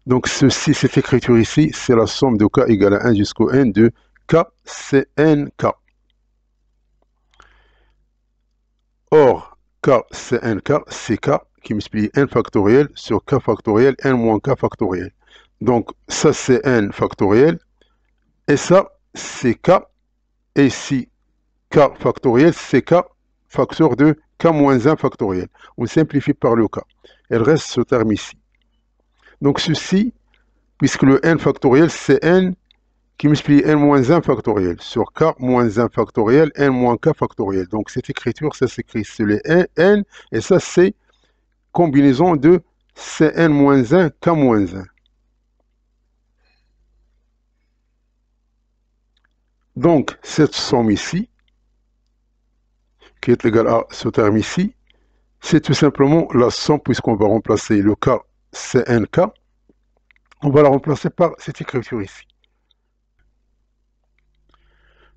Donc ceci, cette écriture ici, c'est la somme de k égale à 1 jusqu'au n de k, c'est nk. Or, k, c'est nk, c'est k qui multiplie n factoriel sur k factoriel, n moins k factoriel. Donc ça c'est n factoriel, et ça c'est k, et ici k factoriel, c'est k facteur de k moins 1 factoriel. On simplifie par le k. Il reste ce terme ici. Donc ceci, puisque le n factoriel, c'est n qui multiplie n moins 1 factoriel sur k moins 1 factoriel, n moins k factoriel. Donc cette écriture, ça s'écrit sur les n, et ça c'est combinaison de cn moins 1, k moins 1. Donc, cette somme ici, qui est égale à ce terme ici, c'est tout simplement la somme, puisqu'on va remplacer le K, c'est un K, on va la remplacer par cette écriture ici.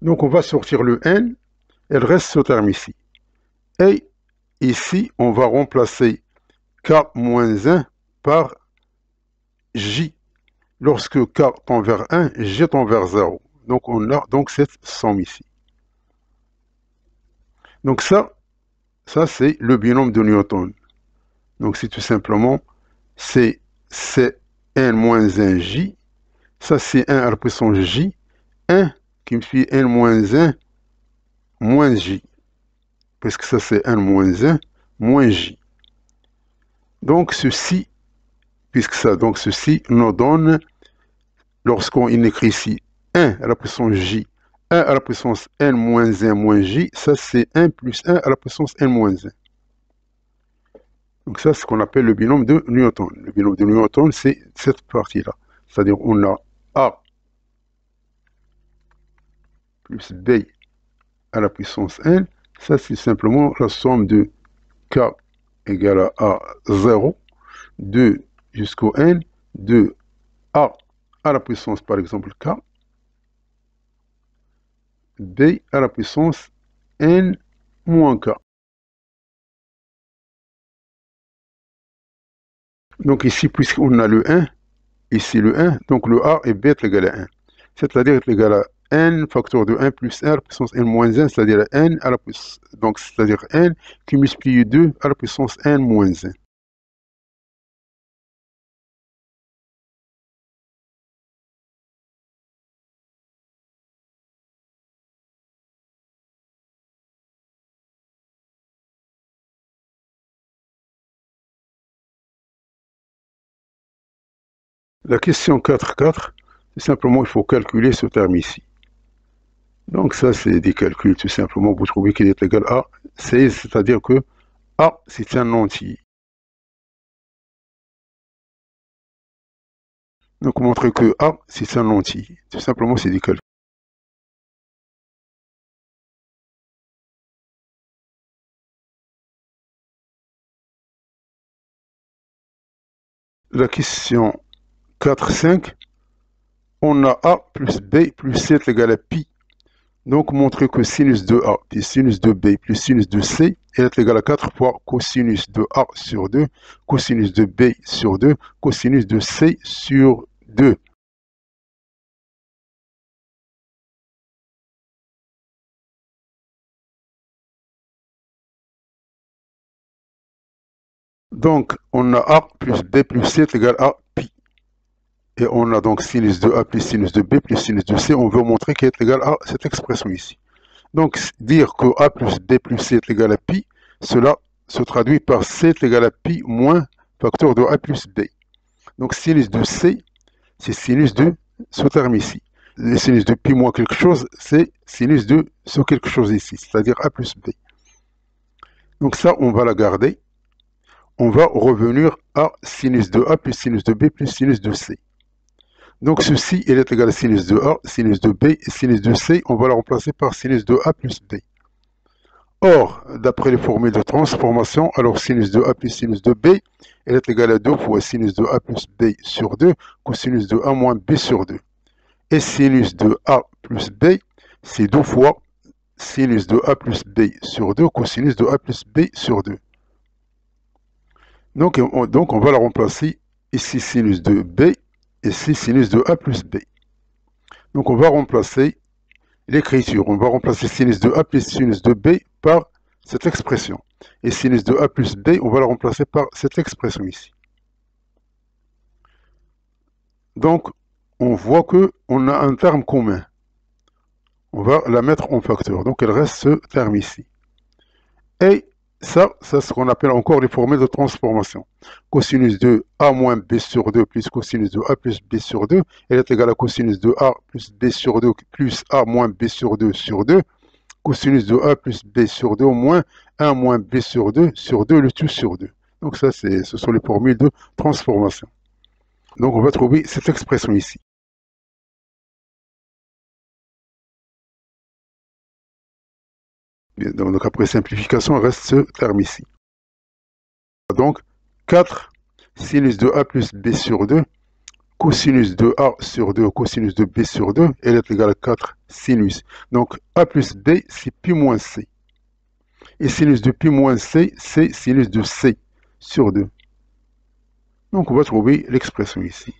Donc, on va sortir le N, il reste ce terme ici. Et ici, on va remplacer K-1 par J. Lorsque K tend vers 1, J tend vers 0. Donc, on a donc cette somme ici. Donc, ça c'est le binôme de Newton. Donc, c'est tout simplement, c'est n-1j. Ça, c'est 1 à la puissance j. 1 qui me fait n-1 moins j. Parce que ça, c'est n-1 moins j. Donc, ceci, donc ceci nous donne, lorsqu'on écrit ici 1 à la puissance j, 1 à la puissance n-1 moins j, ça c'est 1 plus 1 à la puissance n-1. Donc ça, c'est ce qu'on appelle le binôme de Newton. Le binôme de Newton, c'est cette partie-là. C'est-à-dire, on a A plus B à la puissance n. Ça, c'est simplement la somme de K égale à 0, 2 jusqu'au n, de A à la puissance, par exemple, K, B à la puissance n moins K. Donc ici, puisqu'on a le 1, ici le 1, donc le A et B est égal à 1. C'est-à-dire est égal à n facteur de 1 plus 1 à la puissance n moins 1, c'est-à-dire n à la puissance, donc c'est-à-dire n qui multiplie 2 à la puissance n moins 1. La question 4.4, c'est simplement il faut calculer ce terme ici. Donc ça, c'est des calculs, tout simplement, vous trouvez qu'il est égal à 16, c'est-à-dire que A, c'est un entier. Donc montrer que A, c'est un entier. Tout simplement, c'est des calculs. La question 4.5, on a A plus B plus C est égal à pi. Donc, montrer que sinus de A plus sinus de B plus sinus de C est égal à 4 fois cosinus de A sur 2, cosinus de B sur 2, cosinus de C sur 2. Donc, on a A plus B plus C est égal à pi. Et on a donc sinus de A plus sinus de B plus sinus de C. On veut montrer qu'il est égal à cette expression ici. Donc, dire que A plus B plus C est égal à pi, cela se traduit par C est égal à pi moins facteur de A plus B. Donc, sinus de C, c'est sinus de ce terme ici. Le sinus de pi moins quelque chose, c'est sinus de ce quelque chose ici, c'est-à-dire A plus B. Donc ça, on va la garder. On va revenir à sinus de A plus sinus de B plus sinus de C. Donc ceci, il est égal à sinus de A, sinus de B et sinus de C. On va la remplacer par sinus de A plus B. Or, d'après les formules de transformation, alors sinus de A plus sinus de B, elle est égale à 2 fois sinus de A plus B sur 2, cosinus de A moins B sur 2. Et sinus de A plus B, c'est 2 fois sinus de A plus B sur 2, cosinus de A plus B sur 2. Donc on va la remplacer ici sinus de B, ici sinus de A plus B. Donc on va remplacer l'écriture. On va remplacer sinus de A plus sinus de B par cette expression. Et sinus de A plus B, on va la remplacer par cette expression ici. Donc, on voit qu'on a un terme commun. On va la mettre en facteur. Donc, il reste ce terme ici. Et ça c'est ce qu'on appelle encore les formules de transformation. Cosinus de A moins B sur 2 plus cosinus de A plus B sur 2, elle est égale à cosinus de A plus B sur 2 plus A moins B sur 2 sur 2, cosinus de A plus B sur 2 moins 1 moins B sur 2, le tout sur 2. Donc ça, ce sont les formules de transformation. Donc on va trouver cette expression ici. Donc après simplification, reste ce terme ici. Donc 4 sinus de A plus B sur 2, cosinus de A sur 2, cosinus de B sur 2, elle est égale à 4 sinus. Donc A plus B, c'est pi moins C. Et sinus de pi moins C, c'est sinus de C sur 2. Donc on va trouver l'expression ici.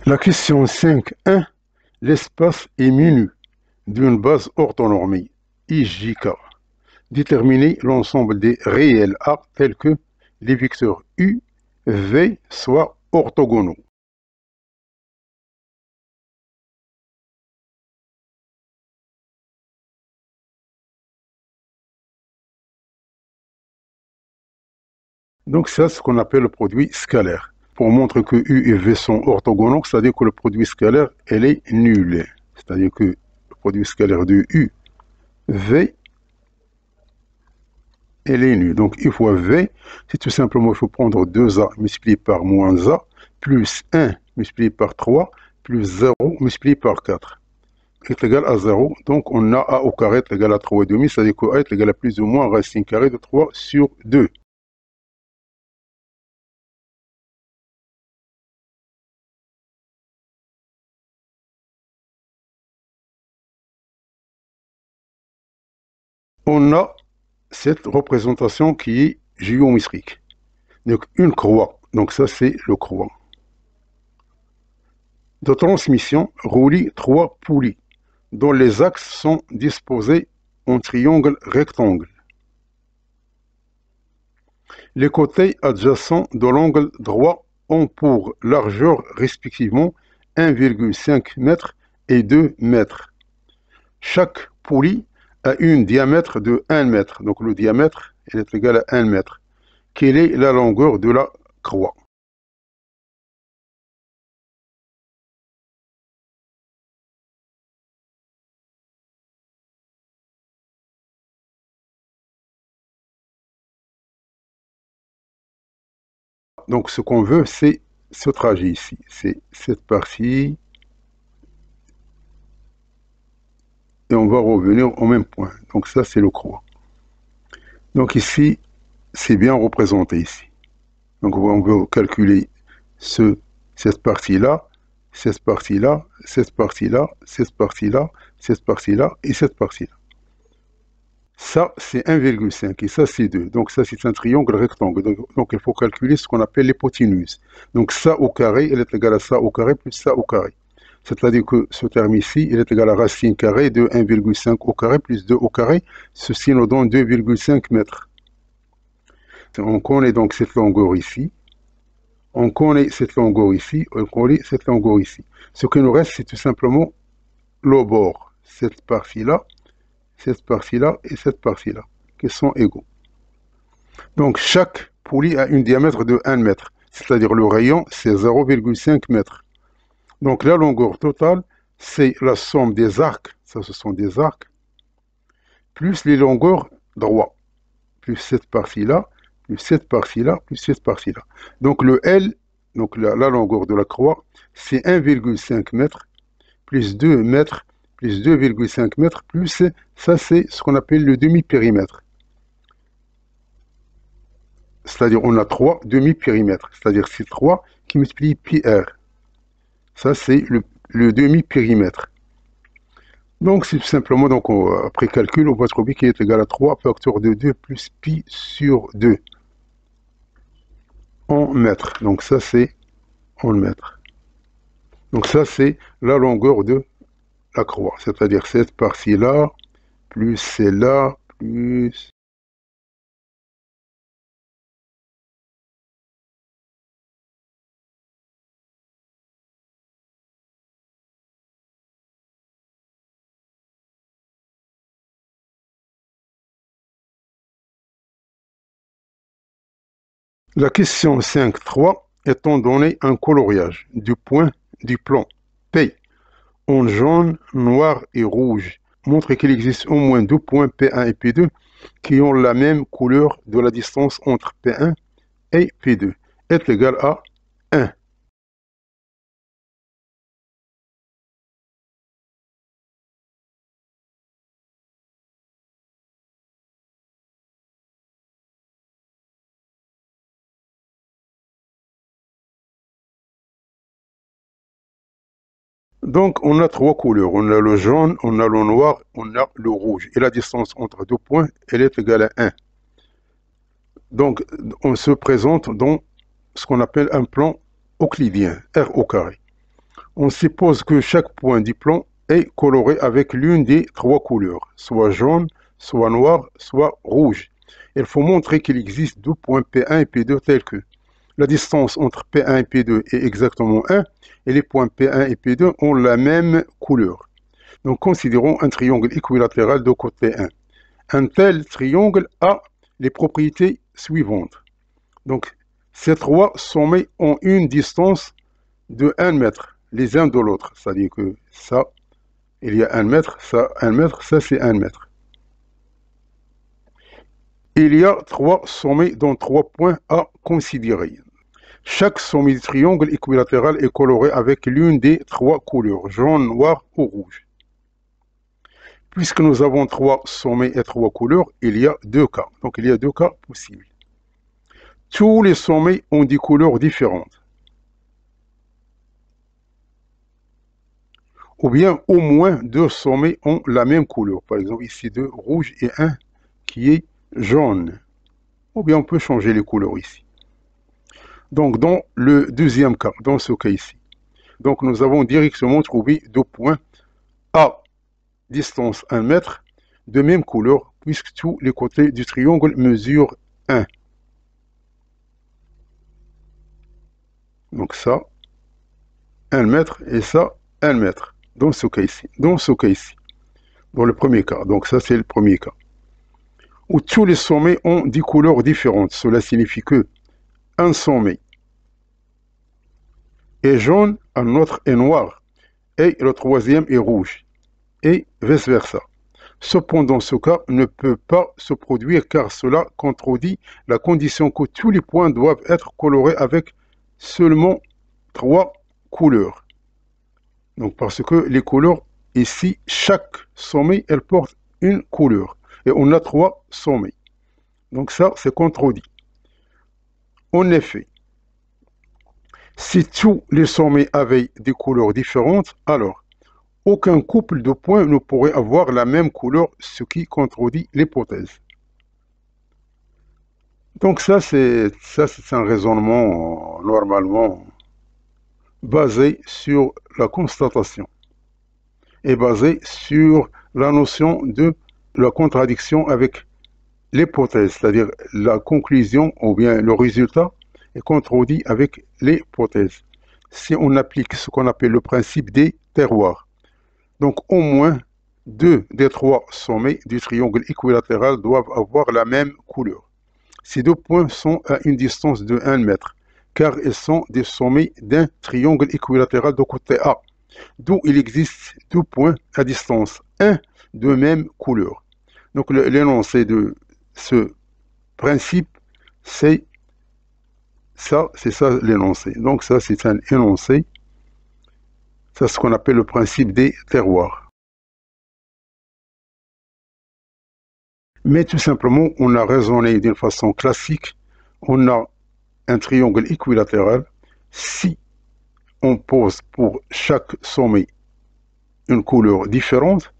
La question 5.1. L'espace est minu d'une base orthonormée, IJK. Déterminer l'ensemble des réels A tels que les vecteurs U, V soient orthogonaux. Donc ça, c'est ce qu'on appelle le produit scalaire. Pour montrer que U et V sont orthogonaux, c'est-à-dire que le produit scalaire, elle est nul. C'est-à-dire que le produit scalaire de U, V, elle est nul. Donc U fois V, c'est tout simplement, il faut prendre 2A multiplié par moins A, plus 1 multiplié par 3, plus 0 multiplié par 4 est égal à 0. Donc on a a au carré est égal à 3,5, c'est-à-dire que a est égal à plus ou moins racine carrée de 3 sur 2. On a cette représentation qui est géométrique. Donc une croix, donc ça c'est le croix. De transmission relie 3 poulies dont les axes sont disposés en triangle rectangle. Les côtés adjacents de l'angle droit ont pour largeur respectivement 1,5 m et 2 m. Chaque poulie a un diamètre de 1 m. Donc le diamètre est égal à 1 m. Quelle est la longueur de la croix? Donc ce qu'on veut, c'est ce trajet ici. C'est cette partie. Et on va revenir au même point. Donc ça, c'est le croix. Donc ici, c'est bien représenté ici. Donc on veut calculer cette partie-là, cette partie-là, cette partie-là, cette partie-là, cette partie-là et cette partie-là. Ça, c'est 1,5 et ça, c'est 2. Donc ça, c'est un triangle rectangle. Donc il faut calculer ce qu'on appelle l'hypoténuse. Donc ça au carré, elle est égale à ça au carré plus ça au carré. C'est-à-dire que ce terme ici, il est égal à racine carrée de 1,5 au carré plus 2 au carré. Ceci nous donne 2,5 mètres. On connaît donc cette longueur ici. On connaît cette longueur ici. On connaît cette longueur ici. Ce qui nous reste, c'est tout simplement le bord. Cette partie-là, cette partie-là et cette partie-là, qui sont égaux. Donc chaque poulie a un diamètre de 1 mètre. C'est-à-dire le rayon, c'est 0,5 mètres. Donc la longueur totale, c'est la somme des arcs, ça ce sont des arcs, plus les longueurs droits, plus cette partie-là, plus cette partie-là, plus cette partie-là. Donc le L, donc la longueur de la croix, c'est 1,5 mètres, plus 2 mètres, plus 2,5 mètres, plus ça c'est ce qu'on appelle le demi-périmètre. C'est-à-dire on a 3 demi-périmètres, c'est-à-dire c'est 3 qui multiplient pi r. Ça c'est le demi-périmètre. Donc, c'est tout simplement, donc, après calcul, on va trouver qu'il est égal à 3 facteur de 2 plus pi sur 2 en mètres. Donc, ça, c'est en mètres. Donc, ça, c'est la longueur de la croix. C'est-à-dire cette partie-là, plus celle-là, plus... La question 5.3, étant donné un coloriage du point du plan P en jaune, noir et rouge, montre qu'il existe au moins 2 points P1 et P2 qui ont la même couleur de la distance entre P1 et P2 est égal à 1. Donc, on a 3 couleurs. On a le jaune, on a le noir, on a le rouge. Et la distance entre 2 points, elle est égale à 1. Donc, on se présente dans ce qu'on appelle un plan euclidien, R au carré. On suppose que chaque point du plan est coloré avec l'une des 3 couleurs, soit jaune, soit noir, soit rouge. Il faut montrer qu'il existe 2 points P1 et P2 tels que la distance entre P1 et P2 est exactement 1 et les points P1 et P2 ont la même couleur. Donc considérons un triangle équilatéral de côté 1. Un tel triangle a les propriétés suivantes. Donc ces 3 sommets ont une distance de 1 mètre les uns de l'autre. C'est-à-dire que ça, il y a 1 mètre, ça 1 mètre, ça c'est 1 mètre. Il y a 3 sommets dont 3 points à considérer. Chaque sommet du triangle équilatéral est coloré avec l'une des trois couleurs, jaune, noir ou rouge. Puisque nous avons trois sommets et trois couleurs, il y a deux cas. Donc il y a deux cas possibles. Tous les sommets ont des couleurs différentes. Ou bien au moins deux sommets ont la même couleur. Par exemple, ici deux rouges et un qui est jaune. Ou bien on peut changer les couleurs ici. Donc dans le deuxième cas, dans ce cas ici, donc nous avons directement trouvé deux points à distance 1 mètre de même couleur puisque tous les côtés du triangle mesurent 1. Donc ça, 1 mètre et ça, 1 mètre. Dans ce cas ici. Dans ce cas ici. Dans le premier cas. Donc ça, c'est le premier cas. Où tous les sommets ont des couleurs différentes. Cela signifie que un sommet est jaune, un autre est noir, et le troisième est rouge, et vice-versa. Cependant, ce cas ne peut pas se produire car cela contredit la condition que tous les points doivent être colorés avec seulement trois couleurs. Donc parce que les couleurs, ici, chaque sommet, elle porte une couleur. Et on a trois sommets. Donc ça, c'est contredit. En effet, si tous les sommets avaient des couleurs différentes, alors aucun couple de points ne pourrait avoir la même couleur, ce qui contredit l'hypothèse. Donc ça, c'est un raisonnement normalement basé sur la constatation et basé sur la notion de la contradiction avec l'hypothèse, c'est-à-dire la conclusion ou bien le résultat est contredit avec l'hypothèse. Si on applique ce qu'on appelle le principe des terroirs, donc au moins deux des trois sommets du triangle équilatéral doivent avoir la même couleur. Ces deux points sont à une distance de 1 mètre, car ils sont des sommets d'un triangle équilatéral de côté A, d'où il existe deux points à distance 1 de même couleur. Donc l'énoncé de ce principe, c'est ça l'énoncé. Donc ça, c'est un énoncé. C'est ce qu'on appelle le principe des terroirs. Mais tout simplement, on a raisonné d'une façon classique. On a un triangle équilatéral. Si on pose pour chaque sommet une couleur différente,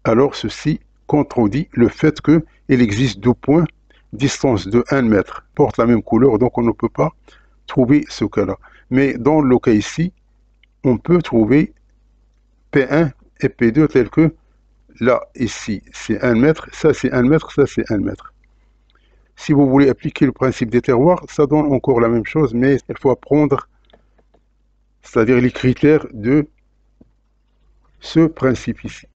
alors ceci contredit le fait qu'il existe deux points, distance de 1 mètre, portent la même couleur, donc on ne peut pas trouver ce cas-là. Mais dans le cas ici, on peut trouver P1 et P2 tel que là, ici, c'est 1 mètre, ça c'est 1 mètre, ça c'est 1 mètre. Si vous voulez appliquer le principe des terroirs, ça donne encore la même chose, mais il faut apprendre, c'est-à-dire les critères de ce principe ici.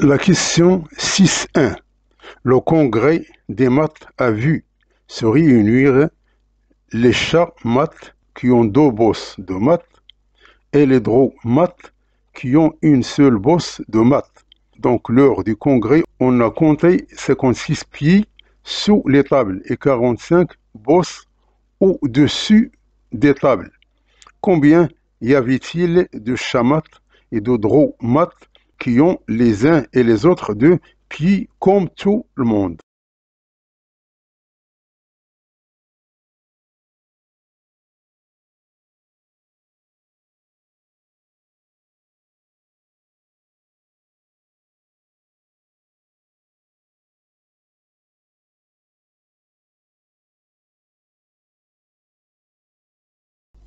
La question 6.1. Le congrès des maths a vu se réunir les chats maths qui ont deux bosses de maths et les drôles maths qui ont une seule bosse de maths. Donc, lors du congrès, on a compté 56 pieds sous les tables et 45 bosses au-dessus des tables. Combien y avait-il de chats maths et de drôles maths qui ont les uns et les autres deux pieds comme tout le monde?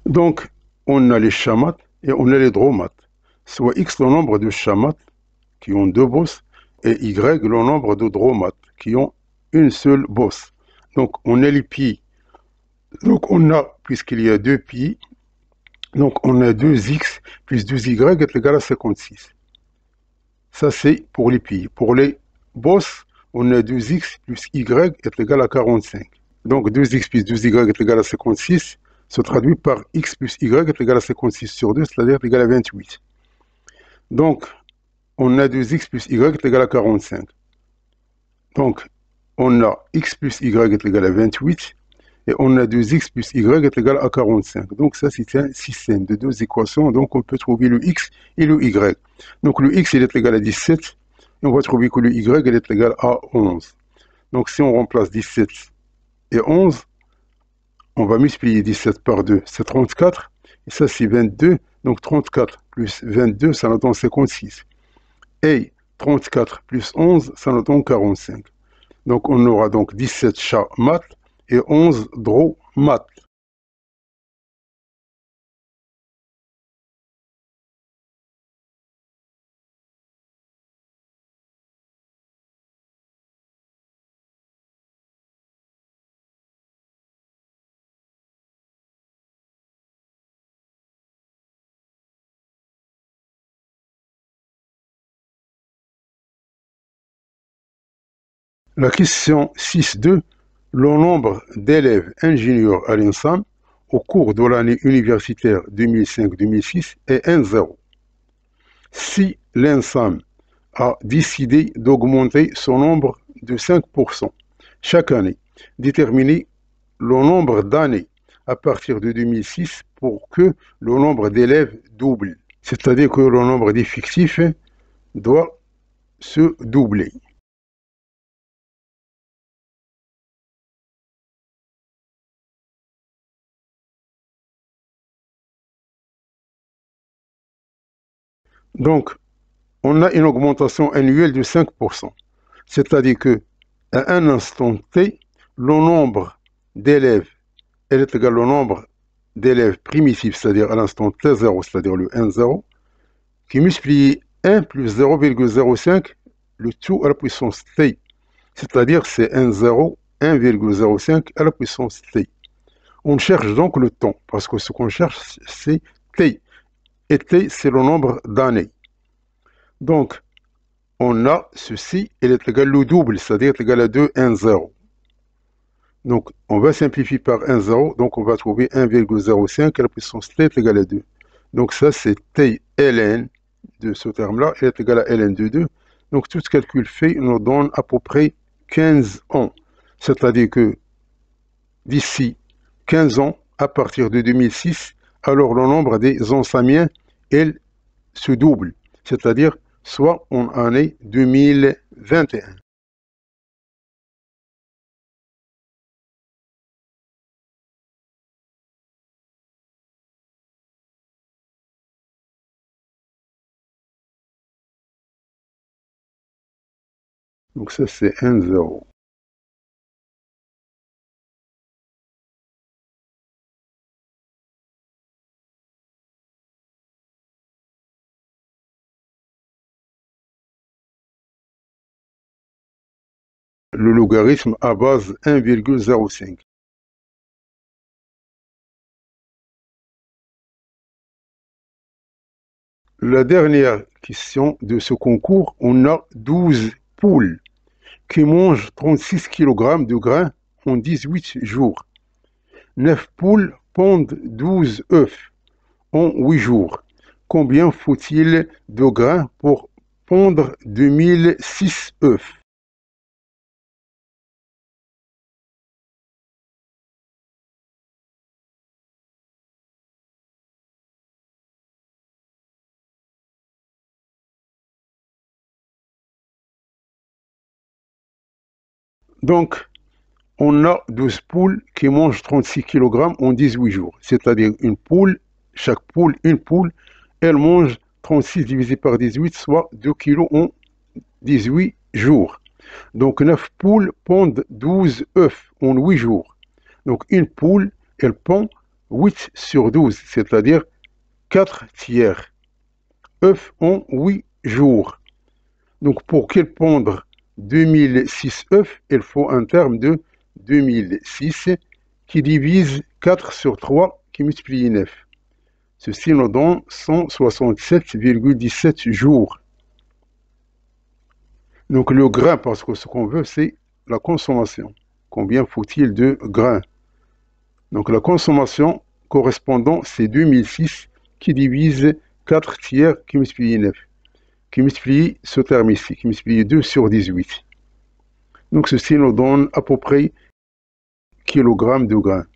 Donc, on a les chats et on a les drôles, soit x le nombre de chats qui ont deux bosses et y le nombre de drôles qui ont une seule bosse. Donc, on a les pieds. Donc, on a, puisqu'il y a deux pieds, donc on a 2x plus 2y est égal à 56. Ça, c'est pour les pieds. Pour les bosses, on a 2x plus y est égal à 45. Donc 2x plus 2y est égal à 56 se traduit par x plus y est égal à 56 sur 2, c'est-à-dire égal à 28. Donc, on a 2x plus y est égal à 45. Donc, on a x plus y est égal à 28, et on a 2x plus y est égal à 45. Donc, ça, c'est un système de deux équations. Donc, on peut trouver le x et le y. Donc, le x, il est égal à 17, et on va trouver que le y, il est égal à 11. Donc, si on remplace 17 et 11, on va multiplier 17 par 2, c'est 34. Et ça, c'est 22. Donc, 34 plus 22, ça nous donne 56. Et 34 plus 11, ça nous donne 45. Donc, on aura donc 17 chats maths et 11 drôles maths. La question 6.2. Le nombre d'élèves ingénieurs à l'INSAM au cours de l'année universitaire 2005-2006 est 1,0. Si l'INSAM a décidé d'augmenter son nombre de 5% chaque année, déterminer le nombre d'années à partir de 2006 pour que le nombre d'élèves double. C'est-à-dire que le nombre d'effectifs doit se doubler. Donc, on a une augmentation annuelle de 5%. C'est-à-dire que à un instant T, le nombre d'élèves est égal au nombre d'élèves primitifs, c'est-à-dire à l'instant T0, c'est-à-dire le 1,0, qui multiplie 1 plus 0,05, le tout à la puissance T. C'est-à-dire c'est 1,0, 1,05 à la puissance T. On cherche donc le temps, parce que ce qu'on cherche, c'est T. Et T, c'est le nombre d'années. Donc, on a ceci, il est égal au double, c'est-à-dire égal à 2, 1, 0. Donc, on va simplifier par 1, 0, donc on va trouver 1,05 à la puissance t est égal à 2. Donc ça, c'est t ln de ce terme-là, est égal à ln de 2. Donc, tout ce calcul fait nous donne à peu près 15 ans. C'est-à-dire que d'ici 15 ans, à partir de 2006, alors le nombre des ensamiens, il se double. C'est-à-dire soit en année 2021. Donc ça, c'est 1, 0. Le logarithme à base 1,05. La dernière question de ce concours, on a 12 poules qui mangent 36 kg de grains en 18 jours. 9 poules pondent 12 œufs en 8 jours. Combien faut-il de grains pour pondre 2006 œufs? Donc, on a 12 poules qui mangent 36 kg en 18 jours. C'est-à-dire une poule, chaque poule, une poule, elle mange 36 divisé par 18, soit 2 kg en 18 jours. Donc 9 poules pondent 12 œufs en 8 jours. Donc une poule, elle pond 8 sur 12, c'est-à-dire 4 tiers œufs en 8 jours. Donc pour qu'elle pondre 2006 œufs, il faut un terme de 2006 qui divise 4 sur 3 qui multiplie 9. Ceci nous donne 167,17 jours. Donc le grain, parce que ce qu'on veut, c'est la consommation. Combien faut-il de grains? Donc la consommation correspondant, c'est 2006 qui divise 4 tiers qui multiplie 9. Qui multiplie ce terme ici, qui multiplie 2 sur 18. Donc ceci nous donne à peu près kilogrammes de grains.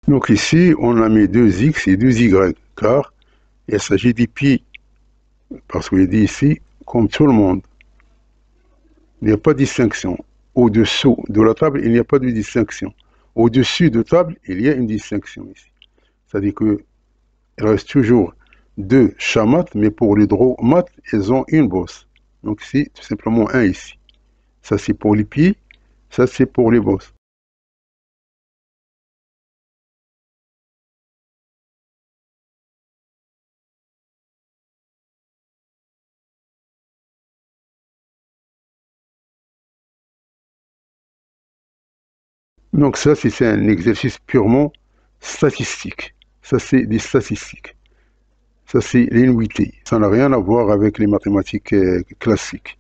Donc ici, on a mis 2x et 2y, car il s'agit des pieds, parce qu'il est dit ici, comme tout le monde, il n'y a pas de distinction. Au-dessous de la table, il n'y a pas de distinction. Au-dessus de la table, il y a une distinction ici. C'est-à-dire qu'il reste toujours deux chamates, mais pour les dromates, ils ont une bosse. Donc c'est tout simplement un ici. Ça c'est pour les pieds, ça c'est pour les bosses. Donc ça c'est un exercice purement statistique. Ça c'est des statistiques. Ça c'est l'inuité. Ça n'a rien à voir avec les mathématiques classiques.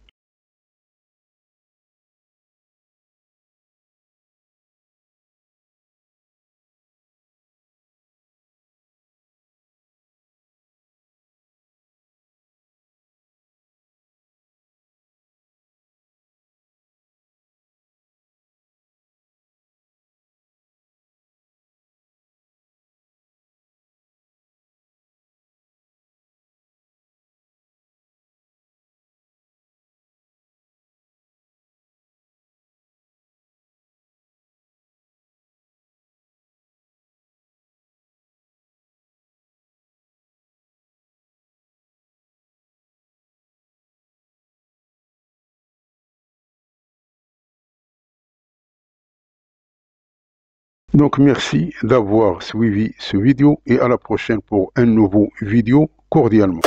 Donc merci d'avoir suivi ce vidéo et à la prochaine pour un nouveau vidéo cordialement.